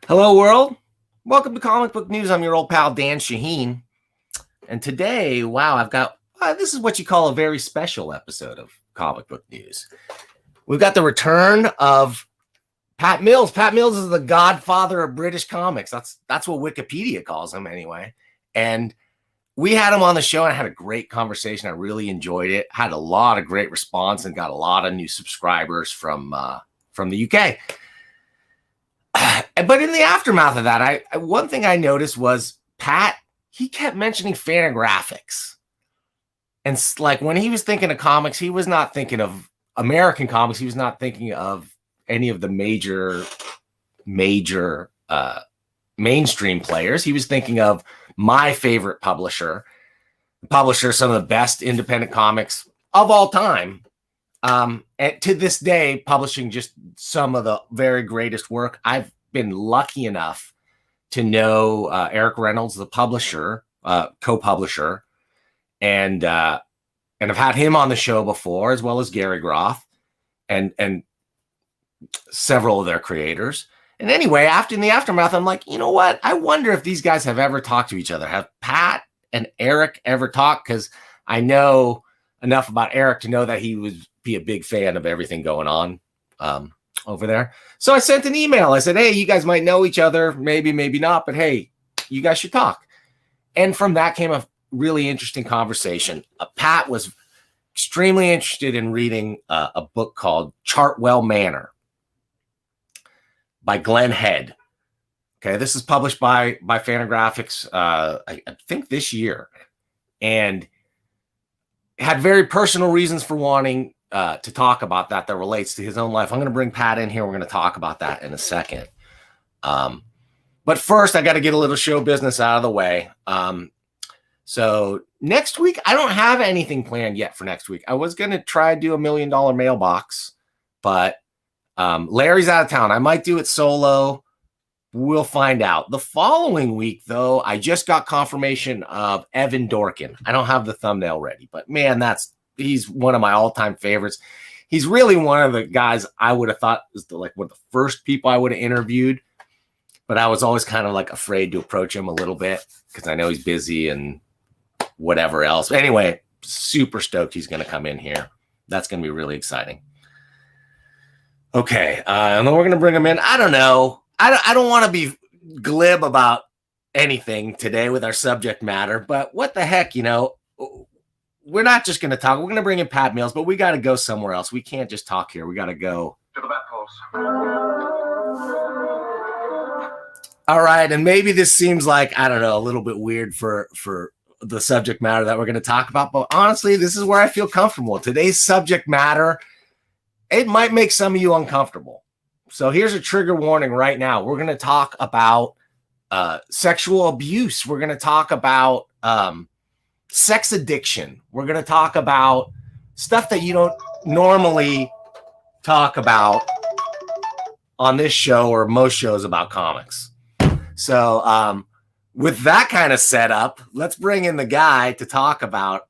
Hello, world. Welcome to Comic Book News. I'm your old pal, Dan Shaheen. And today, wow, this is what you call a very special episode of Comic Book News. We've got the return of Pat Mills. Pat Mills is the Godfather of British comics. That's what Wikipedia calls him anyway. And we had him on the show and I had a great conversation. I really enjoyed it. Had a lot of great response and got a lot of new subscribers from the UK. But in the aftermath of that, one thing I noticed was Pat, he kept mentioning Fantagraphics. And like when he was thinking of comics, he was not thinking of American comics. He was not thinking of any of the major mainstream players. He was thinking of my favorite publisher, some of the best independent comics of all time. And to this day, publishing just some of the very greatest work. I've been lucky enough to know Eric Reynolds, the publisher, co-publisher, and I've had him on the show before, as well as Gary Groth and several of their creators. And anyway, in the aftermath, I'm like, you know what? I wonder if these guys have ever talked to each other. Have Pat and Eric ever talked? Because I know enough about Eric to know that he would be a big fan of everything going on over there. So I sent an email. I said, hey, you guys might know each other, maybe not, but hey, you guys should talk. And from that came a really interesting conversation. Pat was extremely interested in reading a book called Chartwell Manor by Glenn Head. Okay, this is published by Fantagraphics, I think this year, and had very personal reasons for wanting to talk about that relates to his own life. I'm going to bring Pat in here. We're going to talk about that in a second. But first, I got to get a little show business out of the way. So next week, I don't have anything planned yet for next week. I was going to try to do $1 million mailbox, but Larry's out of town. I might do it solo. We'll find out. The following week, though, I just got confirmation of Evan Dorkin. I don't have the thumbnail ready, but man, he's one of my all-time favorites. He's really one of the guys I would have thought was one of the first people I would have interviewed, but I was always kind of like afraid to approach him a little bit because I know he's busy and whatever else. But anyway, super stoked he's going to come in here. That's going to be really exciting. Okay, and then we're going to bring him in. I don't know. I don't want to be glib about anything today with our subject matter, but what the heck, we're not just going to talk. We're going to bring in Pat Mills, but we got to go somewhere else. We can't just talk here. We got to go to the bedpost. All right, and maybe this seems like, I don't know, a little bit weird for the subject matter that we're going to talk about, but honestly, this is where I feel comfortable. Today's subject matter, it might make some of you uncomfortable. So here's a trigger warning right now. We're going to talk about sexual abuse. We're going to talk about sex addiction. We're going to talk about stuff that you don't normally talk about on this show or most shows about comics. So with that kind of setup, let's bring in the guy to talk about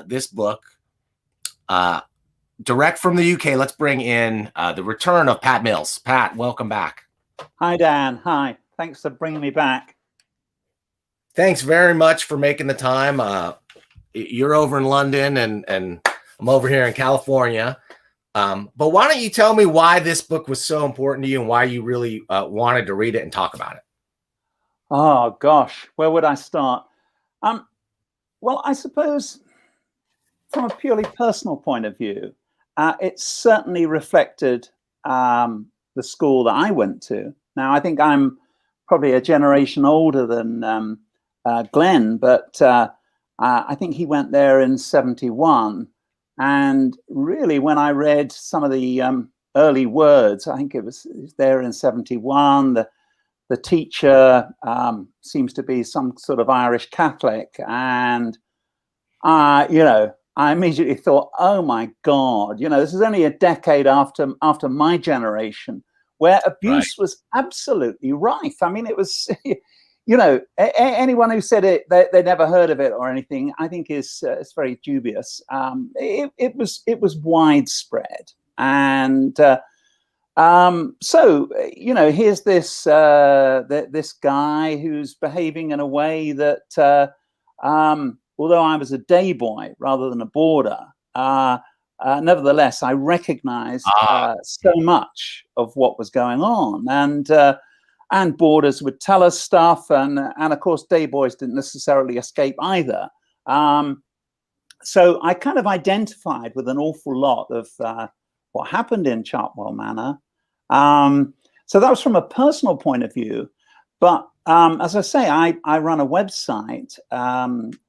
this book. Direct from the UK, let's bring in the return of Pat Mills. Pat, welcome back. Hi, Dan. Hi. Thanks for bringing me back. Thanks very much for making the time. you're over in London and I'm over here in California. But why don't you tell me why this book was so important to you and why you really wanted to read it and talk about it? Oh gosh, where would I start? Well, I suppose from a purely personal point of view, it certainly reflected the school that I went to. Now, I think I'm probably a generation older than Glenn, but I think he went there in '71. And really, when I read some of the early words, I think it was there in '71. The teacher seems to be some sort of Irish Catholic, and I immediately thought, oh my God, this is only a decade after my generation, where abuse was absolutely rife. I mean, it was, anyone who said it, they never heard of it or anything, I think is very dubious. It was widespread, and so here's this this guy who's behaving in a way that, although I was a day boy rather than a boarder, nevertheless, I recognized so much of what was going on. And boarders would tell us stuff. And of course, day boys didn't necessarily escape either. So I kind of identified with an awful lot of what happened in Chartwell Manor. So that was from a personal point of view. But as I say, I run a website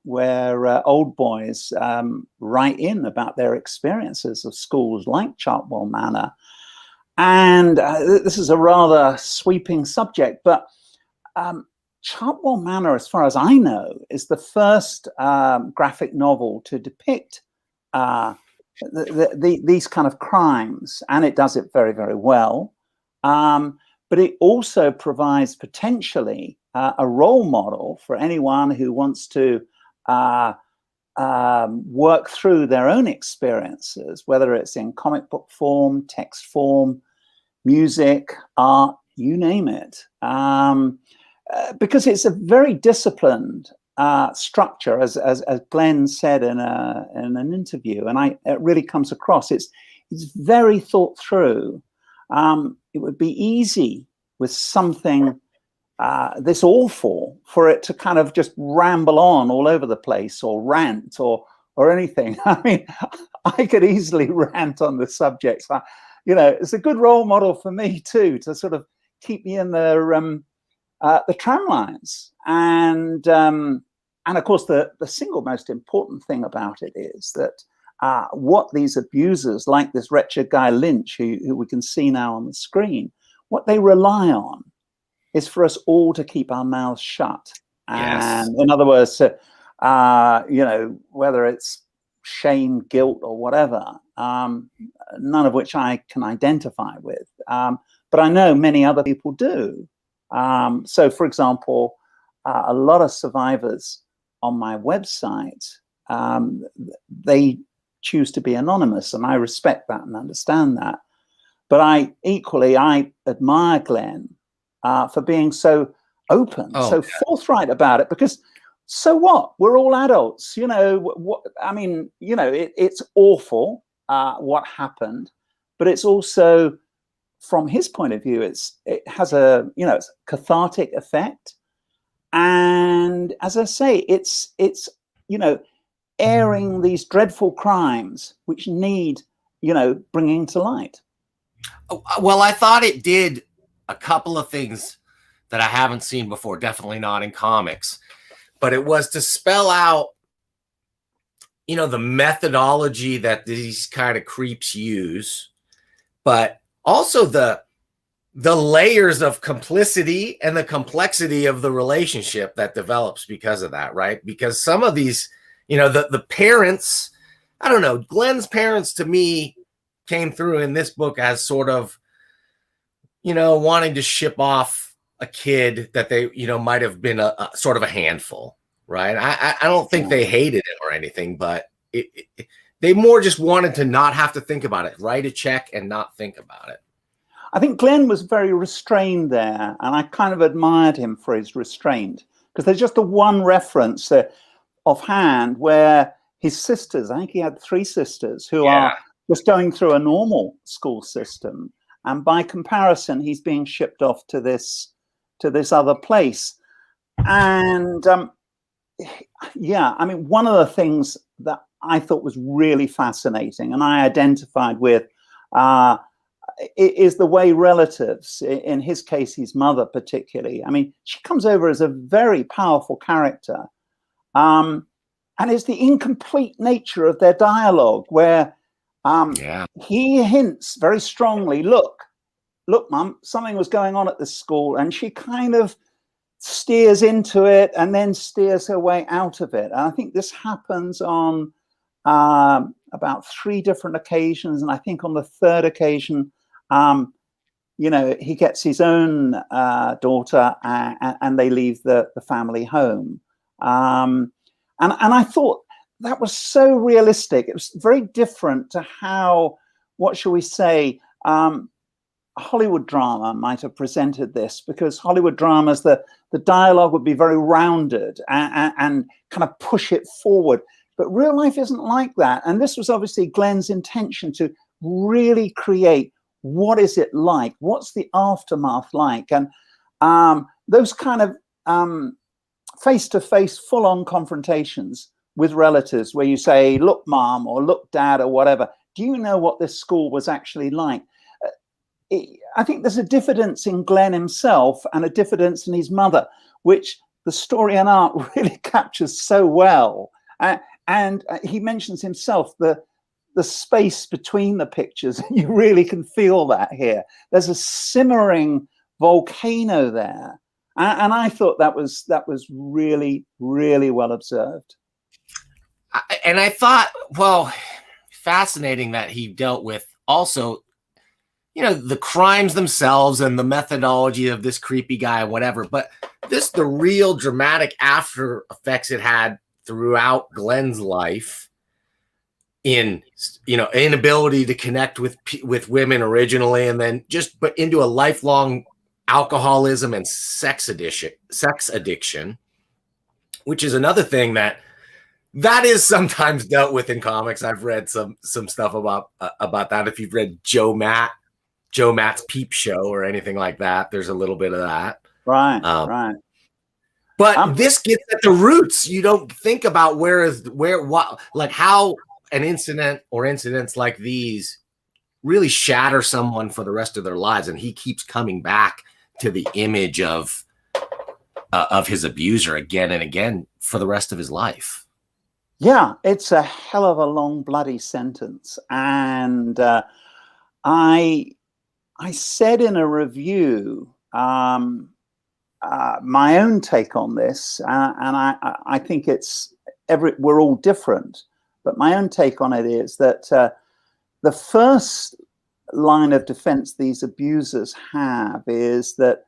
where old boys write in about their experiences of schools like Chartwell Manor. And this is a rather sweeping subject, but Chartwell Manor, as far as I know, is the first graphic novel to depict these kind of crimes, and it does it very, very well. But it also provides potentially a role model for anyone who wants to work through their own experiences, whether it's in comic book form, text form, music, art, you name it. Because it's a very disciplined structure, as Glenn said in an interview, and it really comes across. It's very thought through. It would be easy with something this awful for it to kind of just ramble on all over the place or rant or anything. I mean, I could easily rant on the subject. It's a good role model for me too, to sort of keep me in the tram lines. And of course, the single most important thing about it is that what these abusers, like this wretched guy Lynch, who we can see now on the screen, what they rely on is for us all to keep our mouths shut. Yes. And in other words, whether it's shame, guilt, or whatever, none of which I can identify with. But I know many other people do. So, for example, a lot of survivors on my website, they choose to be anonymous, and I respect that and understand that. But I admire Glenn for being so open, forthright about it, because so what? We're all adults, it's awful what happened, but it's also, from his point of view, it has a it's a cathartic effect, and as I say, it's airing these dreadful crimes which need bringing to light. Well, I thought it did a couple of things that I haven't seen before, definitely not in comics, but it was to spell out, the methodology that these kind of creeps use, but also the layers of complicity and the complexity of the relationship that develops because of that, right? Because some of these, the parents, I don't know, Glenn's parents to me came through in this book as sort of, wanting to ship off a kid that they, might have been a sort of a handful, right? I don't think they hated it or anything, but they more just wanted to not have to think about it, write a check and not think about it. I think Glenn was very restrained there, and I kind of admired him for his restraint, because there's just the one reference that offhand where his sisters, I think he had 3 sisters who Yeah. are just going through a normal school system, and by comparison, he's being shipped off to this other place. And yeah, I mean, one of the things that I thought was really fascinating, and I identified with, is the way relatives, in his case, his mother particularly, I mean, she comes over as a very powerful character. And it's the incomplete nature of their dialogue where he hints very strongly, look, Mum, something was going on at this school, and she kind of steers into it and then steers her way out of it. And I think this happens on about 3 different occasions, and I think on the 3rd occasion, you know, he gets his own daughter, and they leave the family home. And I thought that was so realistic. It was very different to how, what shall we say, Hollywood drama might have presented this, because Hollywood dramas, the dialogue would be very rounded and kind of push it forward. But real life isn't like that. And this was obviously Glenn's intention, to really create, what is it like? What's the aftermath like? And those kind of face-to-face, full-on confrontations with relatives where you say, look, Mom, or look, Dad, or whatever, do you know what this school was actually like? I think there's a diffidence in Glenn himself and a diffidence in his mother, which the story and art really captures so well. And he mentions himself the space between the pictures. You really can feel that here. There's a simmering volcano there. And I thought that was really, really well observed. And I thought, well, fascinating that he dealt with also, you know, the crimes themselves and the methodology of this creepy guy, whatever. But the real dramatic after effects it had throughout Glenn's life, in, you know, inability to connect with women originally, and then but into a lifelong alcoholism and sex addiction, which is another thing that is sometimes dealt with in comics. I've read some stuff about that. If you've read Joe Matt's Peep Show or anything like that, there's a little bit of that. Right, right. But this gets at the roots. You don't think about how an incident or incidents like these really shatter someone for the rest of their lives, and he keeps coming back to the image of his abuser again and again for the rest of his life. Yeah, it's a hell of a long bloody sentence. And I said in a review my own take on this, and I think we're all different, but my own take on it is that the first line of defense these abusers have is that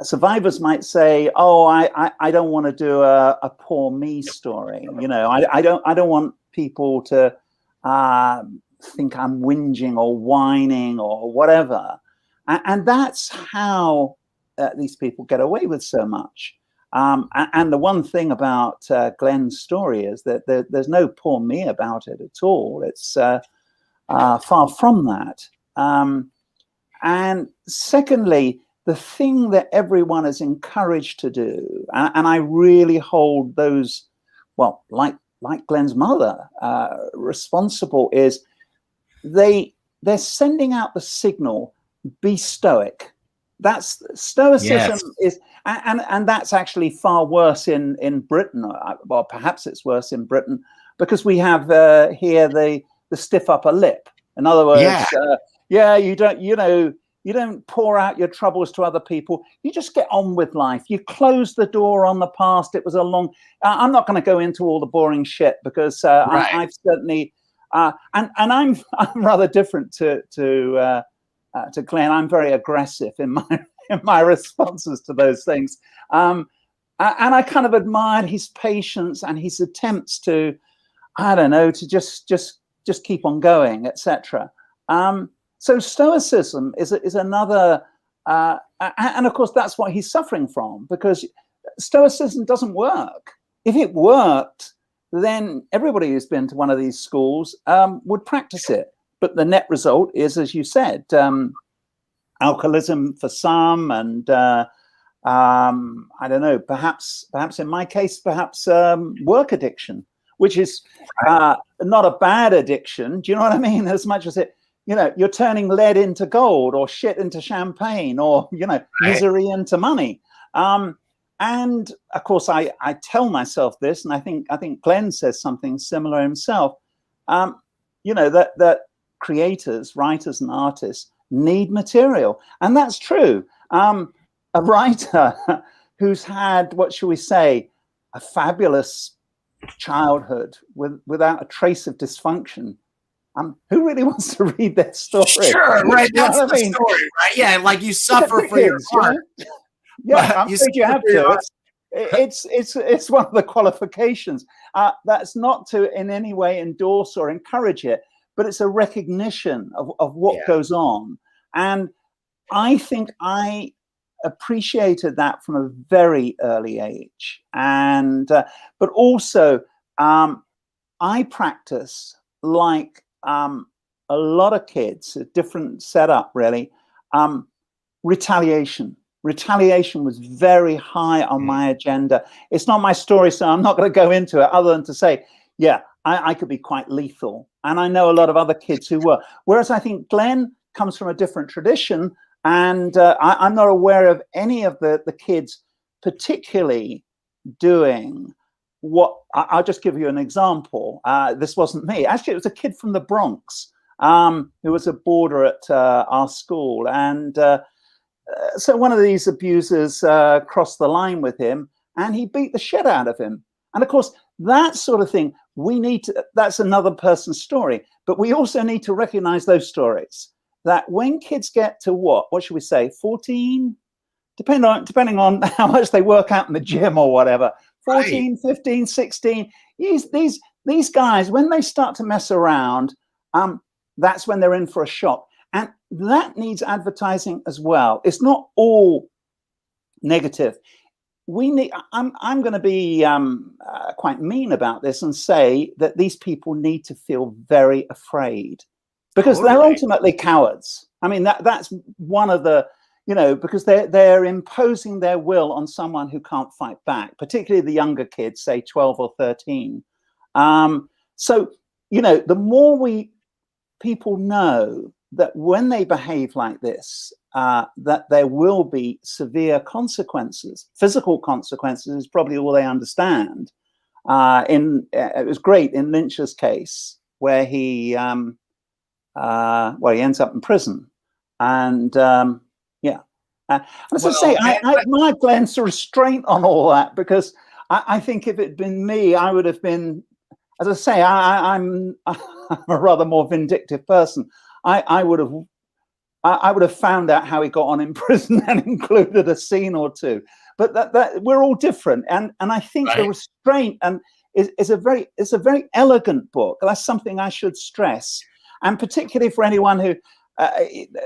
survivors might say, oh, I don't want to do a poor me story. You know, I don't want people to think I'm whinging or whining or whatever. And that's how these people get away with so much. And the one thing about Glenn's story is that there's no poor me about it at all. It's far from that. And secondly, the thing that everyone is encouraged to do, and I really hold those, well, like Glenn's mother, responsible, is they're sending out the signal, be stoic. That's stoicism. Yes. And that's actually far worse in Britain. Well, perhaps it's worse in Britain because we have here the stiff upper lip. In other words, you don't pour out your troubles to other people. You just get on with life. You close the door on the past. It was a long. I'm not going to go into all the boring shit because I've certainly and I'm rather different to Glenn. I'm very aggressive in my responses to those things, and I kind of admired his patience and his attempts to, I don't know, to just keep on going, etc. So stoicism is another, and of course that's what he's suffering from, because stoicism doesn't work. if it worked, then everybody who's been to one of these schools would practice it. But the net result is, as you said, alcoholism for some, and I don't know, perhaps in my case, perhaps work addiction, which is not a bad addiction. Do you know what I mean? As much as it, you're turning lead into gold, or shit into champagne, or misery into money. And of course, I tell myself this, and I think Glenn says something similar himself. That creators, writers, and artists need material, and that's true. A writer who's had, what shall we say, a fabulous childhood without a trace of dysfunction, who really wants to read their story? Sure, right. That's the story, right? Yeah, like you suffer for your art. Yeah, I'm afraid you have to. It's one of the qualifications. That's not to in any way endorse or encourage it, but it's a recognition of what goes on. And I think I appreciated that from a very early age. And but also I practice like a lot of kids, a different setup really. Retaliation was very high on my agenda. It's not my story, so I'm not going to go into it, other than to say, yeah, I could be quite lethal. And I know a lot of other kids who were. Whereas I think Glenn comes from a different tradition, and I'm not aware of any of the kids particularly doing what. I'll just give you an example. This wasn't me. Actually, it was a kid from the Bronx who was a boarder at our school. And so one of these abusers crossed the line with him, and he beat the shit out of him. And of course, that sort of thing, that's another person's story. But we also need to recognize those stories, that when kids get to what should we say, 14, depending on how much they work out in the gym or whatever, 14, right. 15, 16, these guys, when they start to mess around, that's when they're in for a shock. And that needs advertising as well. It's not all negative. I'm going to be quite mean about this and say that these people need to feel very afraid, because they're ultimately cowards. I mean, that's one of the, because they're imposing their will on someone who can't fight back, particularly the younger kids, say 12 or 13. So, the more people know that when they behave like this, that there will be severe consequences. Physical consequences is probably all they understand. It was great in Lynch's case, where he ends up in prison. And as I say, I admire Glenn's restraint on all that, because I think if it had been me, I would have been, as I say, I'm a rather more vindictive person. I would have found out how he got on in prison and included a scene or two. But that we're all different, and I think the restraint is a very elegant book. That's something I should stress, and particularly for anyone who.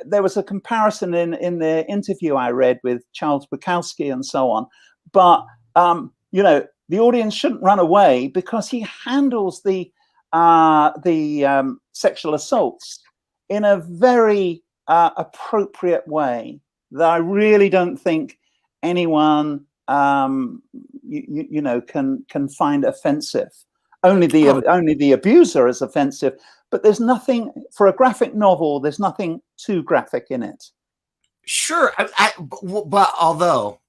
There was a comparison in the interview I read with Charles Bukowski and so on, but the audience shouldn't run away, because he handles the sexual assaults in a very appropriate way that I really don't think anyone can find offensive. Only the abuser is offensive, but there's nothing, for a graphic novel, there's nothing too graphic in it. Sure, but although,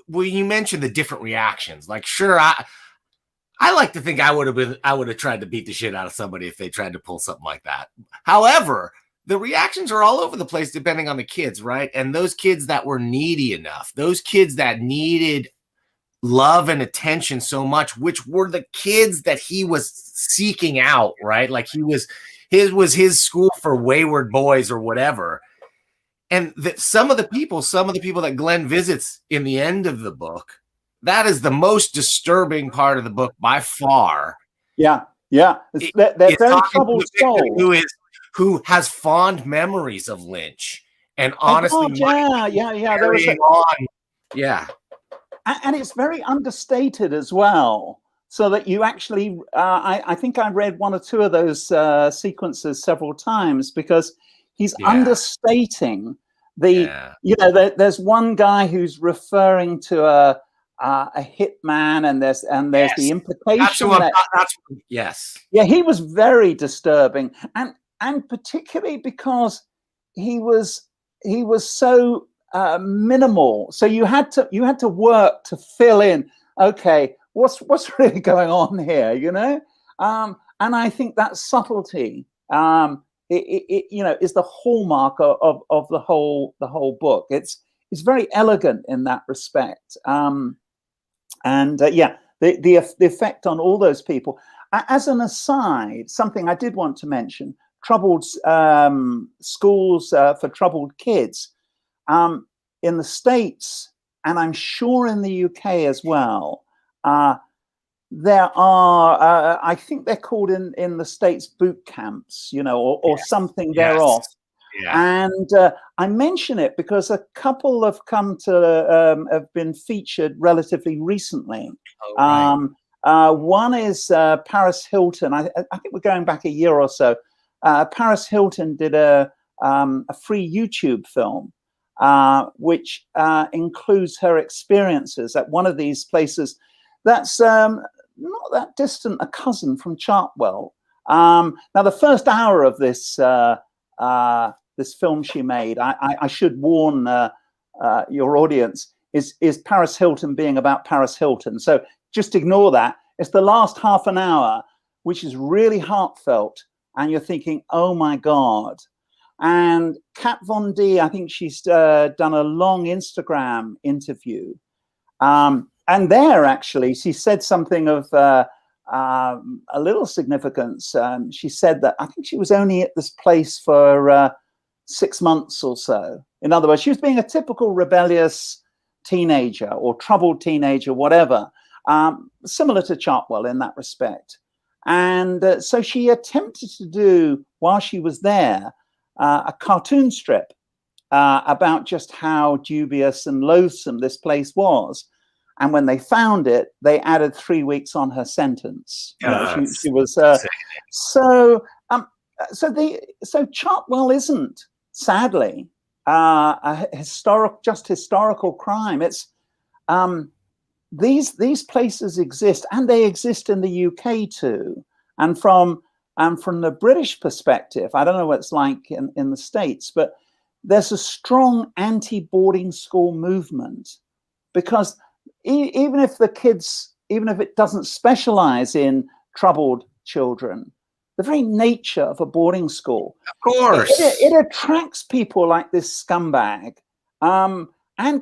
you mentioned the different reactions, like, sure, I like to think I would have tried to beat the shit out of somebody if they tried to pull something like that. However, the reactions are all over the place depending on the kids, right? And those kids that were needy enough, those kids that needed love and attention so much, which were the kids that he was seeking out, right? Like his school for wayward boys or whatever. And that some of the people that Glenn visits in the end of the book, that is the most disturbing part of the book by far. Yeah. They're very troubled souls. Who has fond memories of Lynch, and honestly, and it's very understated as well. so that you actually, I think I read one or two of those sequences several times, because he's understating there's one guy who's referring to a hitman, and there's the implication he was very disturbing, and particularly because he was so minimal, so you had to work to fill in, okay, what's really going on here, and I think that subtlety is the hallmark of the whole book. It's very elegant in that respect, the effect on all those people. As an aside, something I did want to mention: troubled schools for troubled kids in the States, and I'm sure in the UK as well. There are, I think they're called in the States boot camps, or something thereof. And I mention it because a couple have have been featured relatively recently. One is Paris Hilton. I think we're going back a year or so. Paris Hilton did a free YouTube film, which includes her experiences at one of these places that's not that distant, a cousin from Chartwell. Now, the first hour of this this film she made, I should warn your audience, is Paris Hilton being about Paris Hilton. So just ignore that. It's the last half an hour, which is really heartfelt, and you're thinking, oh my God. And Kat Von D, I think she's done a long Instagram interview. And there, actually, she said something of a little significance. She said that I think she was only at this place for 6 months or so. In other words, she was being a typical rebellious teenager or troubled teenager, whatever, similar to Chartwell in that respect. And so she attempted to do, while she was there, a cartoon strip about just how dubious and loathsome this place was. And when they found it, they added 3 weeks on her sentence. She was so Chartwell isn't, sadly, a historical crime. It's these places exist, and they exist in the UK too. And from the British perspective, I don't know what it's like in the States, but there's a strong anti-boarding school movement, because even if it doesn't specialize in troubled children, the very nature of a boarding school, of course, it attracts people like this scumbag, and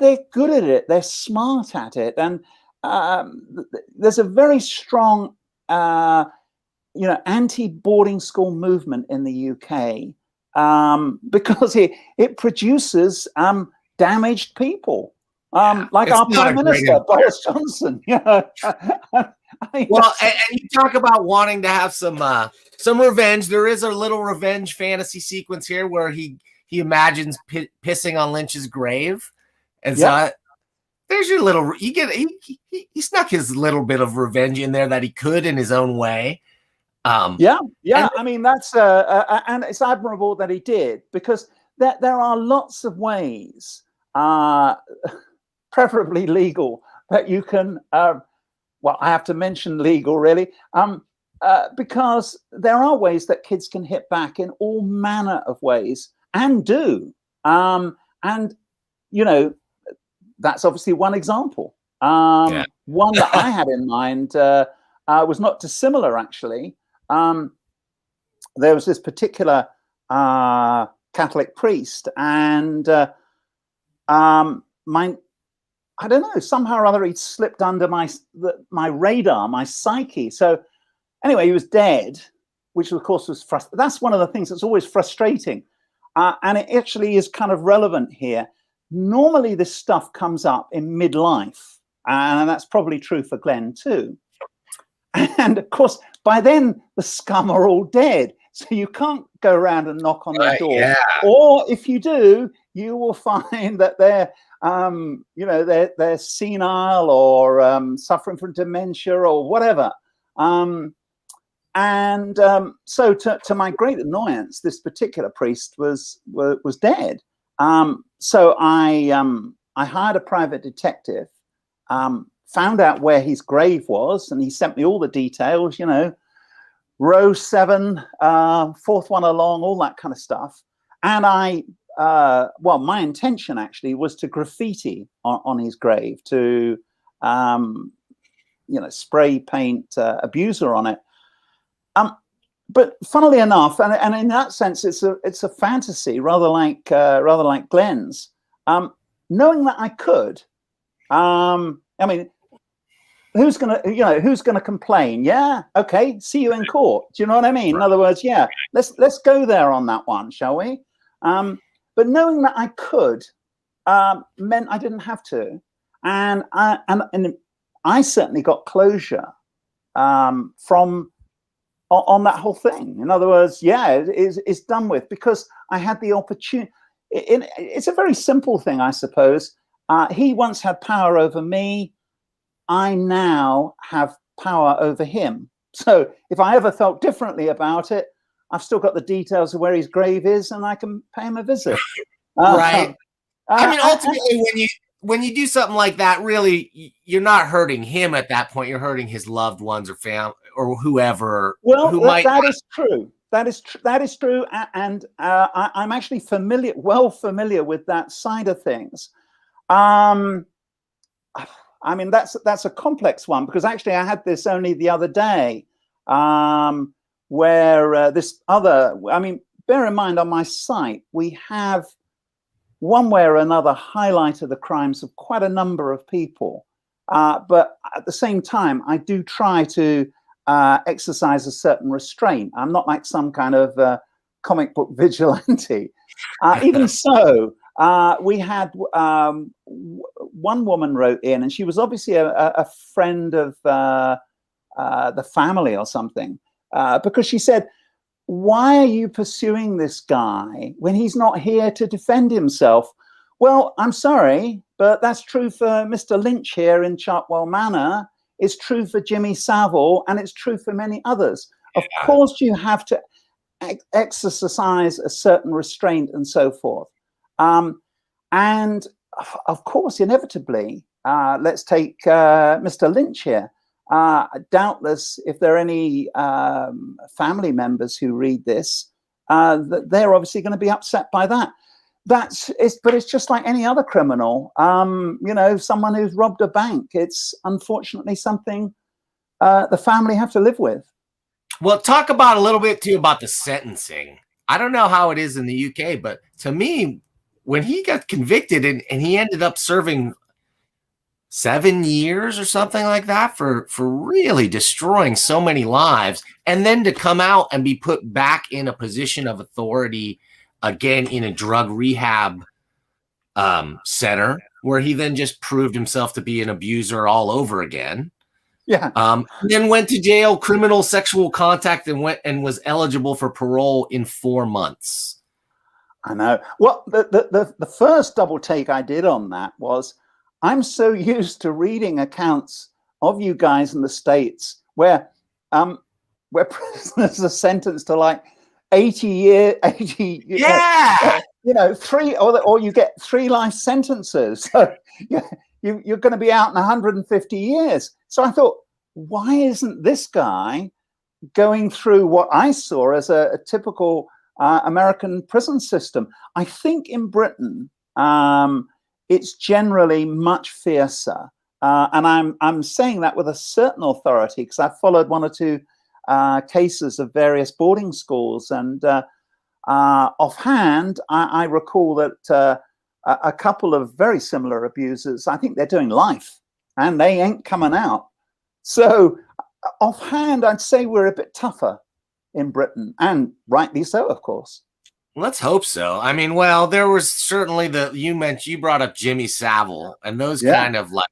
they're good at it. They're smart at it, and there's a very strong, anti-boarding school movement in the UK, because it produces damaged people. Like our Prime Minister, Boris Johnson. Well, and you talk about wanting to have some revenge. There is a little revenge fantasy sequence here where he imagines pissing on Lynch's grave, and so there's your little. He snuck his little bit of revenge in there that he could in his own way. I mean, that's and it's admirable that he did, because there are lots of ways, preferably legal, that you can, well, I have to mention legal, really, because there are ways that kids can hit back in all manner of ways, and do. And, that's obviously one example. One that I had in mind was not dissimilar, actually. There was this particular Catholic priest, and I don't know, somehow or other he'd slipped under my radar, my psyche. So anyway, he was dead, which of course was frustrating. That's one of the things that's always frustrating. And it actually is kind of relevant here. Normally this stuff comes up in midlife, and that's probably true for Glenn too. And of course, by then the scum are all dead. So you can't go around and knock on their door. Or if you do, you will find that they're they're senile or suffering from dementia or whatever. So to my great annoyance, this particular priest was dead. So I hired a private detective, found out where his grave was, and he sent me all the details, row 7, fourth one along, all that kind of stuff. And my intention actually was to graffiti on his grave, to spray paint abuser on it. But funnily enough, and in that sense, it's a fantasy, rather like Glenn's. Knowing that I could, who's gonna complain? Yeah, okay, see you in court. Do you know what I mean? In other words, yeah, let's go there on that one, shall we? But knowing that I could meant I didn't have to, and I certainly got closure from on that whole thing. In other words, yeah, it's done with, because I had the opportunity. It's a very simple thing, I suppose. He once had power over me. I now have power over him. So if I ever felt differently about it, I've still got the details of where his grave is, and I can pay him a visit. Right. Ultimately, when you do something like that, really, you're not hurting him at that point. You're hurting his loved ones or family or whoever. Well, that is true. That is true. And I'm actually familiar with that side of things. That's a complex one, because actually I had this only the other day, where this other, bear in mind, on my site, we have one way or another highlighted the crimes of quite a number of people. But at the same time, I do try to exercise a certain restraint. I'm not like some kind of comic book vigilante. Even so, we had one woman wrote in, and she was obviously a friend of the family or something, because she said, "Why are you pursuing this guy when he's not here to defend himself?" Well, I'm sorry, but that's true for Mr. Lynch here in Chartwell Manor. It's true for Jimmy Savile, and it's true for many others. Of course, you have to exercise a certain restraint and so forth. And of course, inevitably, let's take Mr. Lynch here. Doubtless, if there are any family members who read this, they're obviously going to be upset by that. But it's just like any other criminal. Someone who's robbed a bank. It's unfortunately something the family have to live with. Well, talk about a little bit too about the sentencing. I don't know how it is in the UK, but to me, when he got convicted and he ended up serving 7 years or something like that for really destroying so many lives, and then to come out and be put back in a position of authority again in a drug rehab center, where he then just proved himself to be an abuser all over again. Yeah. Then went to jail, criminal sexual contact, and was eligible for parole in 4 months. I know. Well, the first double take I did on that was, I'm so used to reading accounts of you guys in the States where prisoners are sentenced to like 80 years, 3, or you get 3 life sentences. So you're going to be out in 150 years. So I thought, why isn't this guy going through what I saw as a typical American prison system? I think in Britain, it's generally much fiercer. And I'm saying that with a certain authority, because I've followed 1 or 2 cases of various boarding schools. And offhand, I recall that a couple of very similar abusers, I think they're doing life and they ain't coming out. So offhand, I'd say we're a bit tougher in Britain, and rightly so, of course. Let's hope so. I mean, well, there was certainly you brought up Jimmy Savile and those kind of like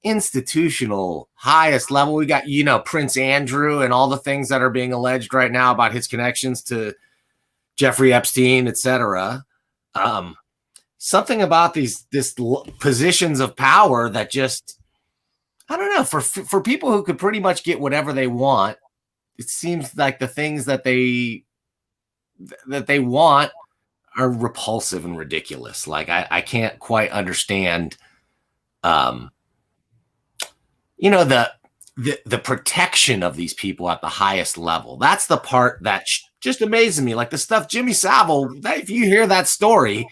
institutional highest level. We got, Prince Andrew and all the things that are being alleged right now about his connections to Jeffrey Epstein, etc. something about positions of power that just, I don't know, for people who could pretty much get whatever they want, it seems like the things that they want are repulsive and ridiculous. Like I can't quite understand, you know, the protection of these people at the highest level. That's the part that just amazes me. Like the stuff Jimmy Savile, if you hear that story,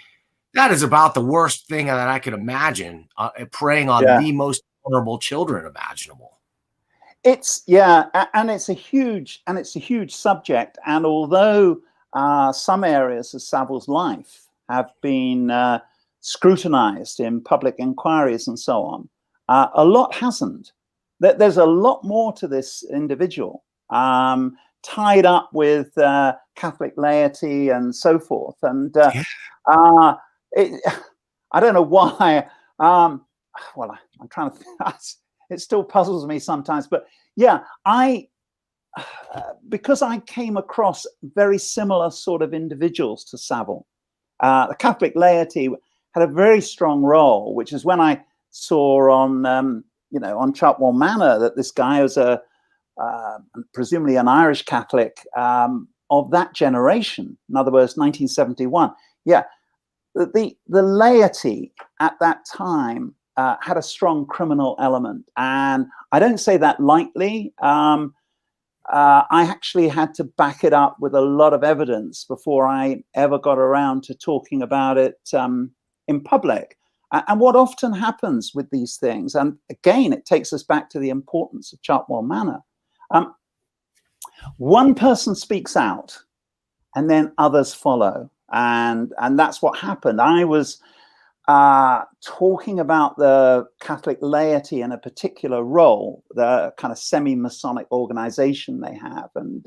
that is about the worst thing that I could imagine, preying on the most vulnerable children imaginable. It's and it's a huge subject. And although some areas of Savile's life have been scrutinized in public inquiries and so on, a lot hasn't. There's a lot more to this individual, tied up with Catholic laity and so forth. And I don't know why. Well, I'm trying to think. It still puzzles me sometimes. But yeah, because I came across very similar sort of individuals to Savile. The Catholic laity had a very strong role, which is when I saw on on Chartwell Manor that this guy was presumably an Irish Catholic of that generation. In other words, 1971. Yeah, the laity at that time had a strong criminal element, and I don't say that lightly. I actually had to back it up with a lot of evidence before I ever got around to talking about it in public. And what often happens with these things, and again, it takes us back to the importance of Chartwell Manor. One person speaks out, and then others follow, and that's what happened. I was talking about the Catholic laity in a particular role, the kind of semi-Masonic organization they have, and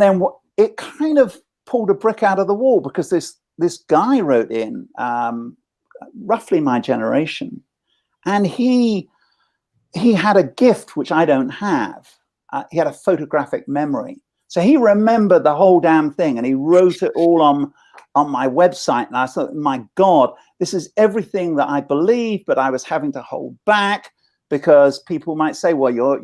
then it kind of pulled a brick out of the wall, because this guy wrote in, roughly my generation, and he had a gift which I don't have. He had a photographic memory, so he remembered the whole damn thing, and he wrote it all on my website. And I thought, my God, this is everything that I believe, but I was having to hold back because people might say, well, you're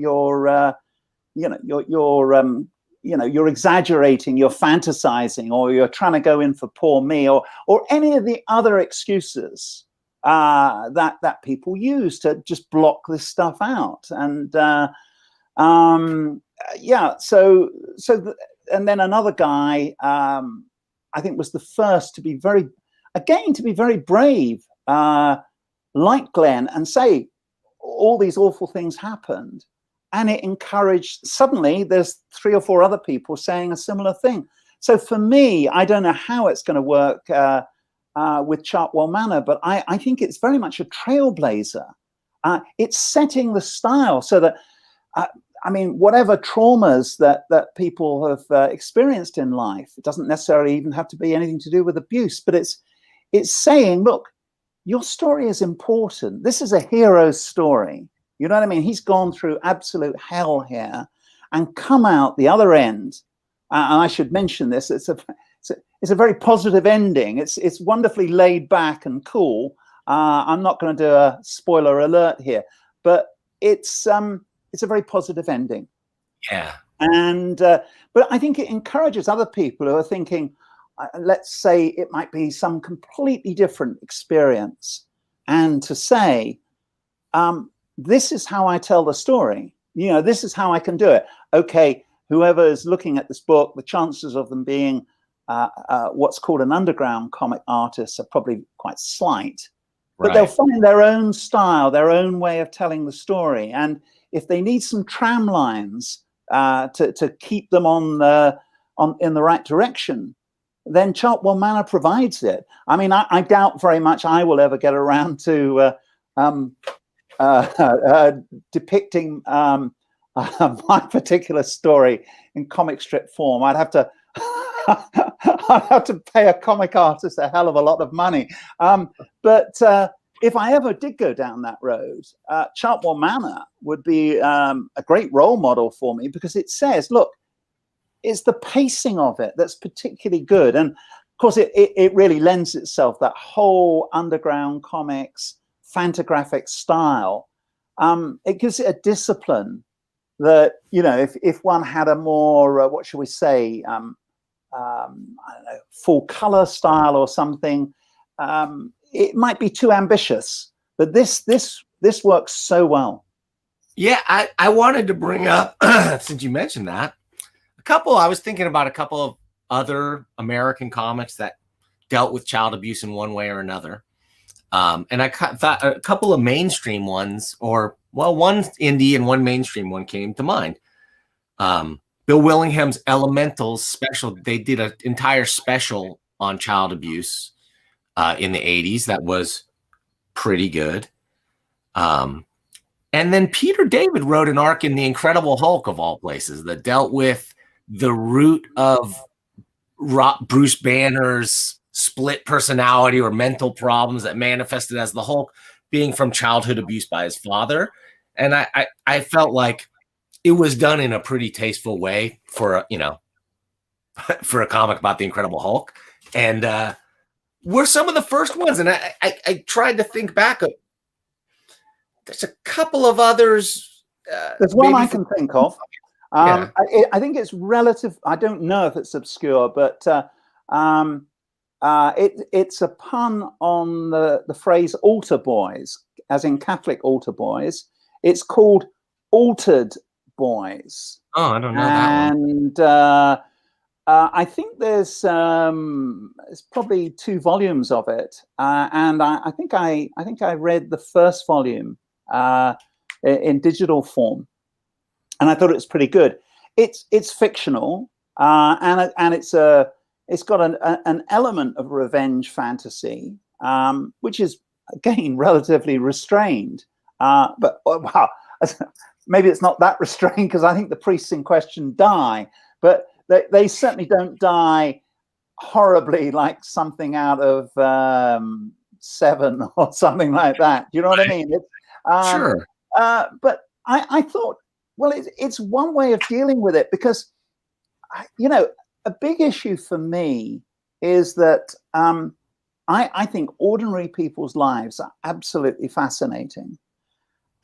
exaggerating, you're fantasizing, or you're trying to go in for poor me, or any of the other excuses that people use to just block this stuff out. And and then another guy, I think, was the first to be very brave, like Glenn, and say all these awful things happened. And it encouraged, suddenly there's 3 or 4 other people saying a similar thing. So for me, I don't know how it's going to work with Chartwell Manor, but I think it's very much a trailblazer. It's setting the style so that, I mean, whatever traumas that people have experienced in life, it doesn't necessarily even have to be anything to do with abuse, but it's saying, look, your story is important. This is a hero's story. You know what I mean? He's gone through absolute hell here and come out the other end. And I should mention this. It's a very positive ending. It's wonderfully laid back and cool. I'm not going to do a spoiler alert here, but it's a very positive ending. Yeah. And but I think it encourages other people who are thinking, let's say it might be some completely different experience, and to say, this is how I tell the story. You know, this is how I can do it. Okay, whoever is looking at this book, the chances of them being what's called an underground comic artist are probably quite slight. But they'll find their own style, their own way of telling the story. And if they need some tram lines to keep them in the right direction, then Chartwell Manor provides it. I mean, I doubt very much I will ever get around to depicting my particular story in comic strip form. I'd have to I'd have to pay a comic artist a hell of a lot of money. But if I ever did go down that road, Chartwell Manor would be a great role model for me, because it says, look, it's the pacing of it that's particularly good. And course, it really lends itself, that whole underground comics, Fantagraphics style. It gives it a discipline that, you know, if one had a more, what should we say, I don't know, full color style or something, it might be too ambitious. But this works so well. Yeah, I wanted to bring up, since you mentioned that, I was thinking about a couple of other American comics that dealt with child abuse in one way or another. And I thought a couple of mainstream ones, or, well, one indie and one mainstream one came to mind. Bill Willingham's Elementals special, they did an entire special on child abuse in the 80s that was pretty good. And then Peter David wrote an arc in The Incredible Hulk, of all places, that dealt with the root of Bruce Banner's split personality or mental problems that manifested as the Hulk being from childhood abuse by his father. And I felt like it was done in a pretty tasteful way for a, you know, for a comic about the Incredible Hulk. And were some of the first ones. And I tried to think back. There's a couple of others. There's one I can think of. Yeah. I think it's relative. I don't know if it's obscure, but it's a pun on the phrase altar boys, as in Catholic altar boys. It's called Altered Boys. Oh, I don't know that one. And I think there's probably 2 volumes of it, and I think I read the first volume in digital form, and I thought it was pretty good. It's fictional, and it's got an element of revenge fantasy, which is again relatively restrained. But wow, maybe it's not that restrained, because I think the priests in question die, but they certainly don't die horribly like something out of Seven or something like that. Do you know what I mean? Sure. But I thought, well, it's one way of dealing with it, because, you know, a big issue for me is that I think ordinary people's lives are absolutely fascinating.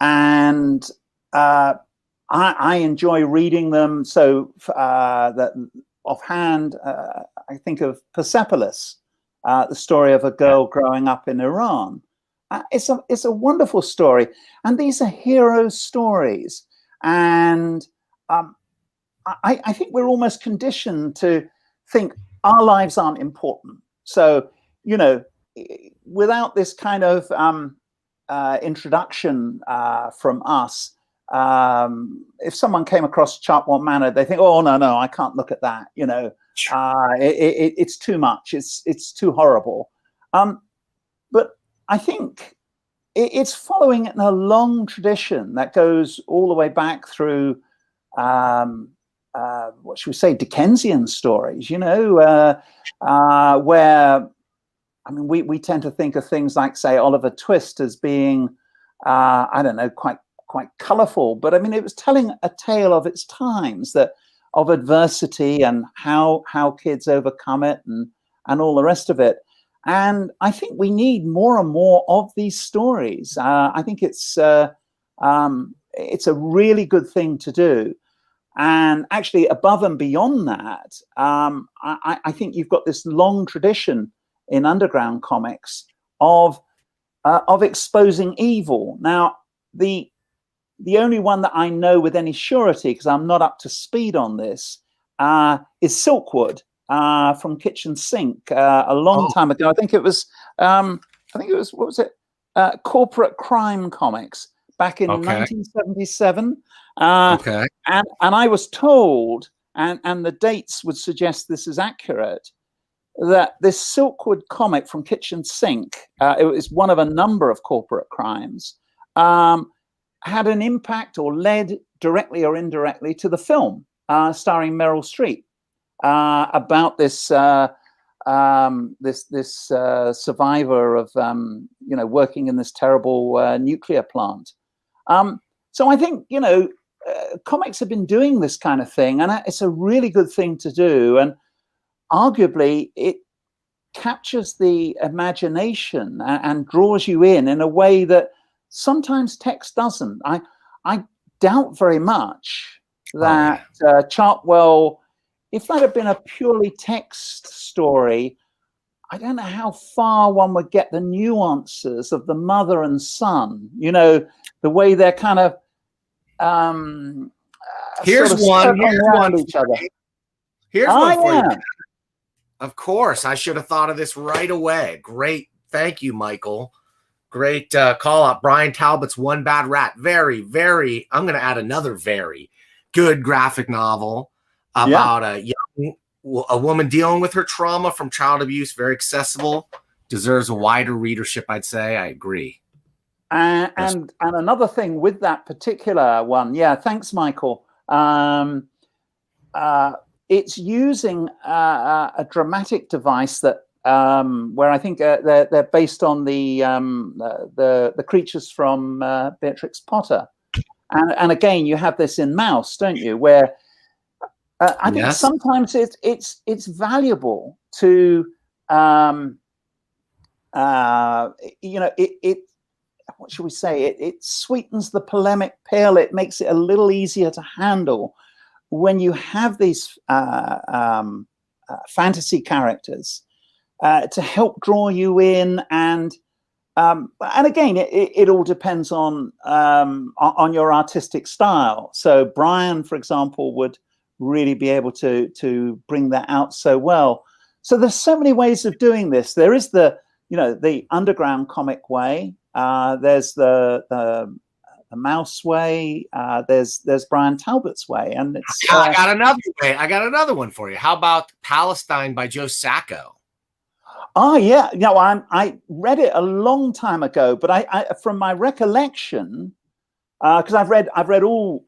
And I enjoy reading them. So that offhand, I think of Persepolis, the story of a girl growing up in Iran. It's a wonderful story, and these are hero stories. And I think we're almost conditioned to think our lives aren't important. So, you know, without this kind of introduction from us, if someone came across Chartwell Manor, they think, oh, no, I can't look at that. You know, it's too much. It's too horrible. But I think it's following in a long tradition that goes all the way back through, what should we say, Dickensian stories, you know, where, I mean, we tend to think of things like, say, Oliver Twist as being, I don't know, quite colorful. But I mean, it was telling a tale of its times, that of adversity and how kids overcome it and all the rest of it. And I think we need more and more of these stories. I think it's a really good thing to do. And actually, above and beyond that, I think you've got this long tradition in underground comics of exposing evil. Now, the only one that I know with any surety, because I'm not up to speed on this, is Silkwood from Kitchen Sink a long time ago. I think it was what was it? Corporate Crime Comics back in 1977. And I was told, and the dates would suggest this is accurate, that this Silkwood comic from Kitchen Sink, it was one of a number of corporate crimes, had an impact or led directly or indirectly to the film starring Meryl Streep about this survivor of you know, working in this terrible nuclear plant. So I think, you know, comics have been doing this kind of thing, and it's a really good thing to do. And arguably, captures the imagination and draws you in a way that sometimes text doesn't. I doubt very much that Chartwell, if that had been a purely text story, I don't know how far one would get the nuances of the mother and son, you know, the way they're kind of here's sort of one around each other. Here's one for you. Of course, I should have thought of this right away. Great. Thank you, Michael. Great call out. Brian Talbot's One Bad Rat. Very, very, I'm going to add another very good graphic novel about a woman dealing with her trauma from child abuse. Very accessible. Deserves a wider readership, I'd say. I agree. And another thing with that particular one, thanks, Michael. It's using a dramatic device that where I think they're based on the creatures from Beatrix Potter, and again you have this in Mouse, don't you? Where I think sometimes it's valuable to you know, it what should we say? It sweetens the polemic pill. It makes it a little easier to handle when you have these fantasy characters to help draw you in, and again, it all depends on your artistic style. So Brian, for example, would really be able to bring that out so well. So there's so many ways of doing this. There is the underground comic way. There's the Mouse way. There's Brian Talbot's way, and it's. I got another way. I got another one for you. How about Palestine by Joe Sacco? Oh yeah, no, I read it a long time ago, but I from my recollection, because I've read all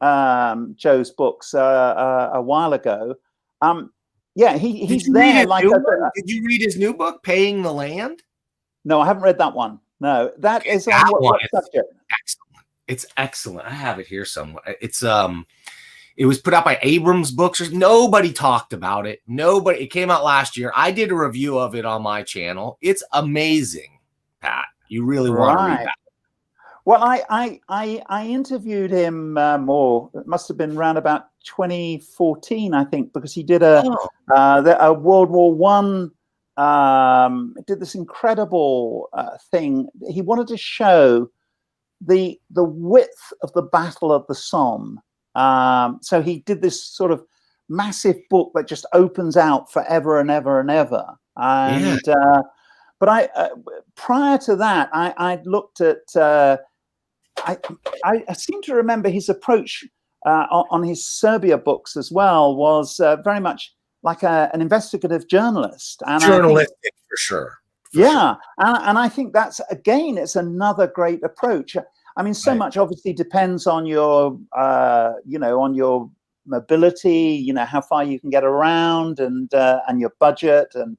Joe's books a while ago. He's there. Like, did you read his new book, Paying the Land? No, I haven't read that one. No, that is on what subject? Excellent. It's excellent. I have it here somewhere. It's it was put out by Abrams Books. Nobody talked about it. Nobody. It came out last year. I did a review of it on my channel. It's amazing, Pat. You really want to read that. Well, I interviewed him it must have been around about 2014, I think, because he did a World War One. Did this incredible thing. He wanted to show the width of the Battle of the Somme. So he did this sort of massive book that just opens out forever and ever and ever. And but I prior to that, I'd looked at. I seem to remember his approach on his Serbia books as well was very much like an investigative journalist. And journalistic, for sure. And I think that's, again, it's another great approach. I mean, so much obviously depends on your, on your mobility, how far you can get around, and your budget, and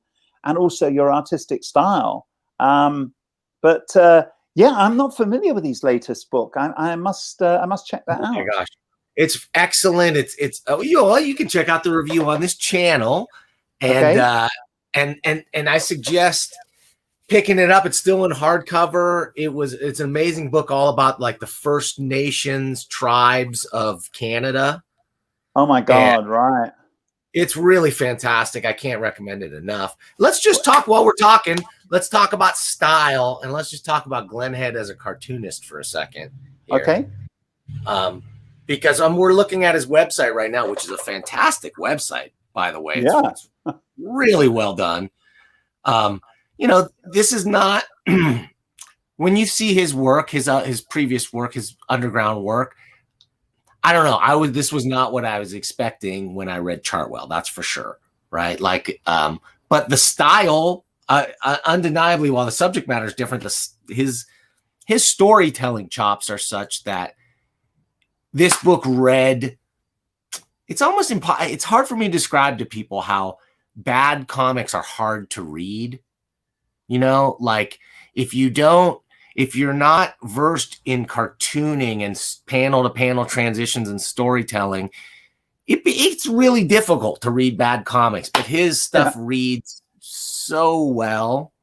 also your artistic style. But I'm not familiar with his latest book. I must check that out. Oh my gosh, it's excellent. You can check out the review on this channel, and I suggest picking it up. It's still in hardcover. It's an amazing book, all about like the First Nations tribes of Canada. Oh my God! Right. It's really fantastic. I can't recommend it enough. Let's just talk while we're talking. Let's talk about style, and let's just talk about Glenn Head as a cartoonist for a second here. Okay. Because we're looking at his website right now, which is a fantastic website, by the way. It's really well done. This is not when you see his work, his previous work, his underground work. I don't know. This was not what I was expecting when I read Chartwell. That's for sure, right? Like, but the style, undeniably, while the subject matter is different, his storytelling chops are such that this book read. It's almost it's hard for me to describe to people how bad comics are hard to read. Like if you're not versed in cartooning and panel to panel transitions and storytelling, it's really difficult to read bad comics, but his stuff reads so well.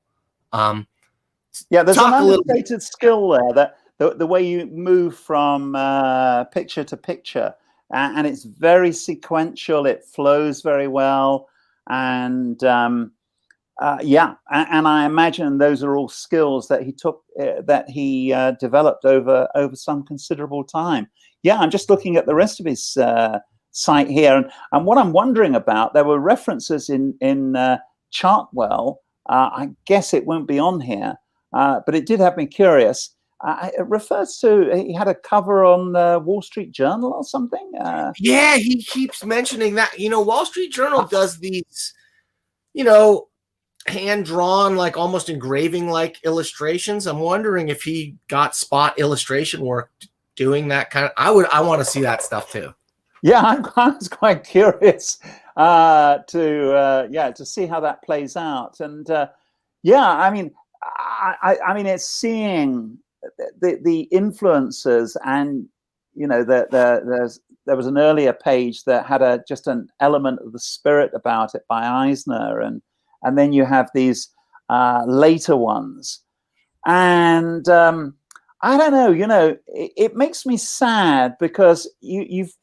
Yeah, there's an Talk a little bit. understated skill there, that the way you move from picture to picture, and it's very sequential. It flows very well, and yeah, and I imagine those are all skills that he took, that he developed over some considerable time. Yeah, I'm just looking at the rest of his site here, and what I'm wondering about, there were references in Chartwell. I guess it won't be on here, but it did have me curious. It refers to, he had a cover on Wall Street Journal or something. Yeah, he keeps mentioning that. Wall Street Journal does these, hand-drawn, like almost engraving-like illustrations. I'm wondering if he got spot illustration work doing that kind of. I want to see that stuff too. Yeah, I was quite curious to see how that plays out. And yeah, I mean, it's seeing the influences, and there was an earlier page that had just an element of the spirit about it by Eisner, and then you have these later ones, and I don't know, it makes me sad, because you've